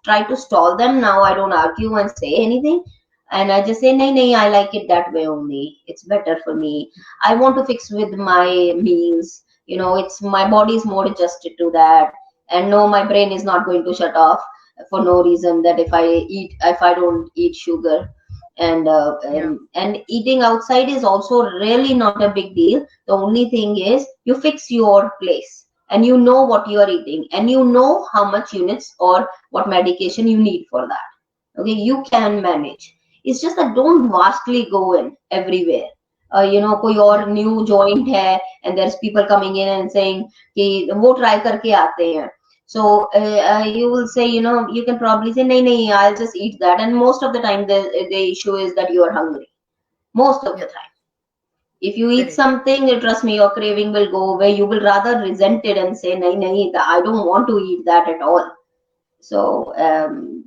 Speaker 2: try to stall them. Now I don't argue and say anything, and I just say, "Nay, nay, I like it that way only. It's better for me. I want to fix with my meals. It's my body is more adjusted to that, and no, my brain is not going to shut off for no reason. That if I don't eat sugar." And,
Speaker 1: yeah,
Speaker 2: eating outside is also really not a big deal. The only thing is you fix your place, and you know what you are eating, and you know how much units or what medication you need for that. Okay, you can manage. It's just that don't vastly go in everywhere. कोई
Speaker 1: yeah,
Speaker 2: और new joint है, and there's people coming in and saying कि वो try करके आते हैं. So you will say, you can probably say, "No, no, I'll just eat that." And most of the time, the issue is that you are hungry. Most of the
Speaker 1: yeah.
Speaker 2: time, if you eat
Speaker 1: Correct.
Speaker 2: something, trust me, your craving will go away. You will rather resent it and say, "No, no, I don't want to eat that at all." So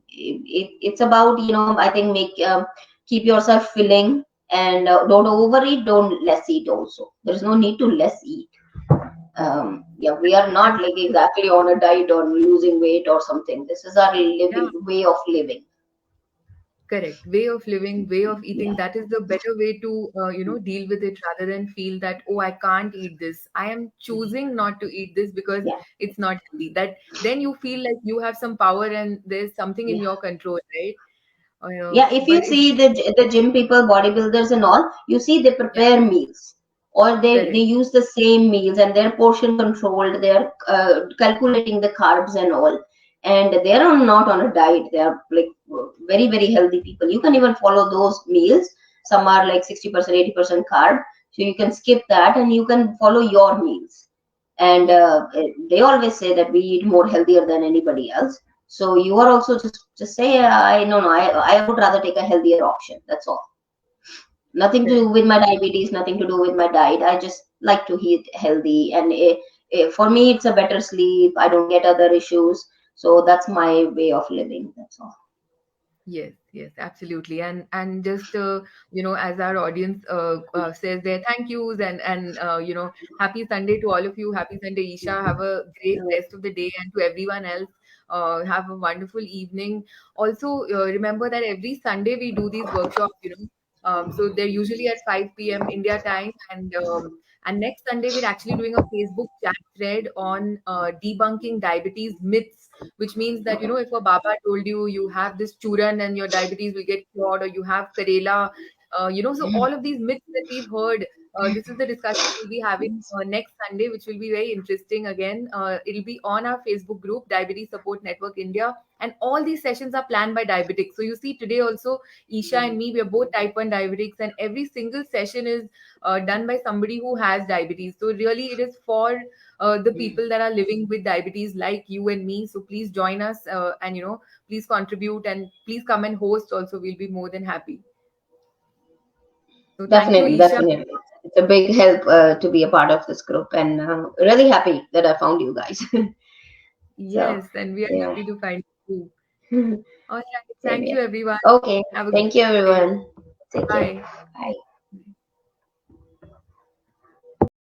Speaker 2: it's about, I think, keep yourself filling, and don't overeat, don't less eat also. There's no need to less eat. Yeah, we are not
Speaker 1: And
Speaker 2: like exactly on a diet or losing weight or something. This is our
Speaker 1: yeah,
Speaker 2: living way of living.
Speaker 1: Correct. Way of living, way of eating,
Speaker 2: Yeah,
Speaker 1: that is the better way to, deal with it rather than feel that, oh, I can't eat this. I am choosing not to eat this because
Speaker 2: yeah,
Speaker 1: it's not healthy. That then you feel like you have some power and there's something in
Speaker 2: yeah.
Speaker 1: your control, right?
Speaker 2: Yeah, if you
Speaker 1: But it's,
Speaker 2: see the gym people, bodybuilders and all, you see they
Speaker 1: yeah,
Speaker 2: prepare meals or they
Speaker 1: correct.
Speaker 2: use the same meals and they're portion controlled. They're calculating the carbs and all, and they're not on a diet. They are like very very healthy people. You can even follow those meals. Some are like 60%, 80% carb, so you can skip that and you can follow your meals. And
Speaker 1: Yeah.
Speaker 2: they always say that we eat more healthier than anybody else, so you are also just say, I no no, I would rather take a healthier option. That's all. Nothing to do
Speaker 1: Correct.
Speaker 2: with my diabetes, nothing to do with my diet. I just like to eat healthy, and for me, it's a better sleep. I don't get other issues, so that's my way of living. That's all.
Speaker 1: Yes, yes, absolutely. And just as our audience says their thank yous and happy Sunday to all of you. Happy Sunday, Isha. Have a great rest of the day, and to everyone else, have a wonderful evening. Also, remember that every Sunday we do these workshops. So they're usually at 5 p.m. India time, and next Sunday we're actually doing a Facebook chat thread on debunking diabetes myths, which means that if a baba told you you have this churan and your diabetes will get cured, or you have karela, so all of these myths that we've heard, this is the discussion we'll be having next Sunday, which will be very interesting. Again, it'll be on our Facebook group, Diabetes Support Network India, and all these sessions are planned by diabetics. So you see, today also Isha and me, we are both type 1 diabetics, and every single session is done by somebody who has diabetes. So really it is for the people that are living with diabetes like you and me. So please join us, and please contribute, and please come and host also. We'll be more than happy. So thank you,
Speaker 2: Definitely,
Speaker 1: Isha.
Speaker 2: definitely. It's a big help to be a part of this group, and really happy that I found you guys. So,
Speaker 1: Yes, and we are
Speaker 2: yeah.
Speaker 1: happy to find you. All right.
Speaker 2: Same
Speaker 1: Thank you,
Speaker 2: here.
Speaker 1: everyone.
Speaker 2: Okay.
Speaker 1: Have a good
Speaker 2: Thank you,
Speaker 1: day.
Speaker 2: everyone. Take care.
Speaker 1: Bye.
Speaker 2: Bye.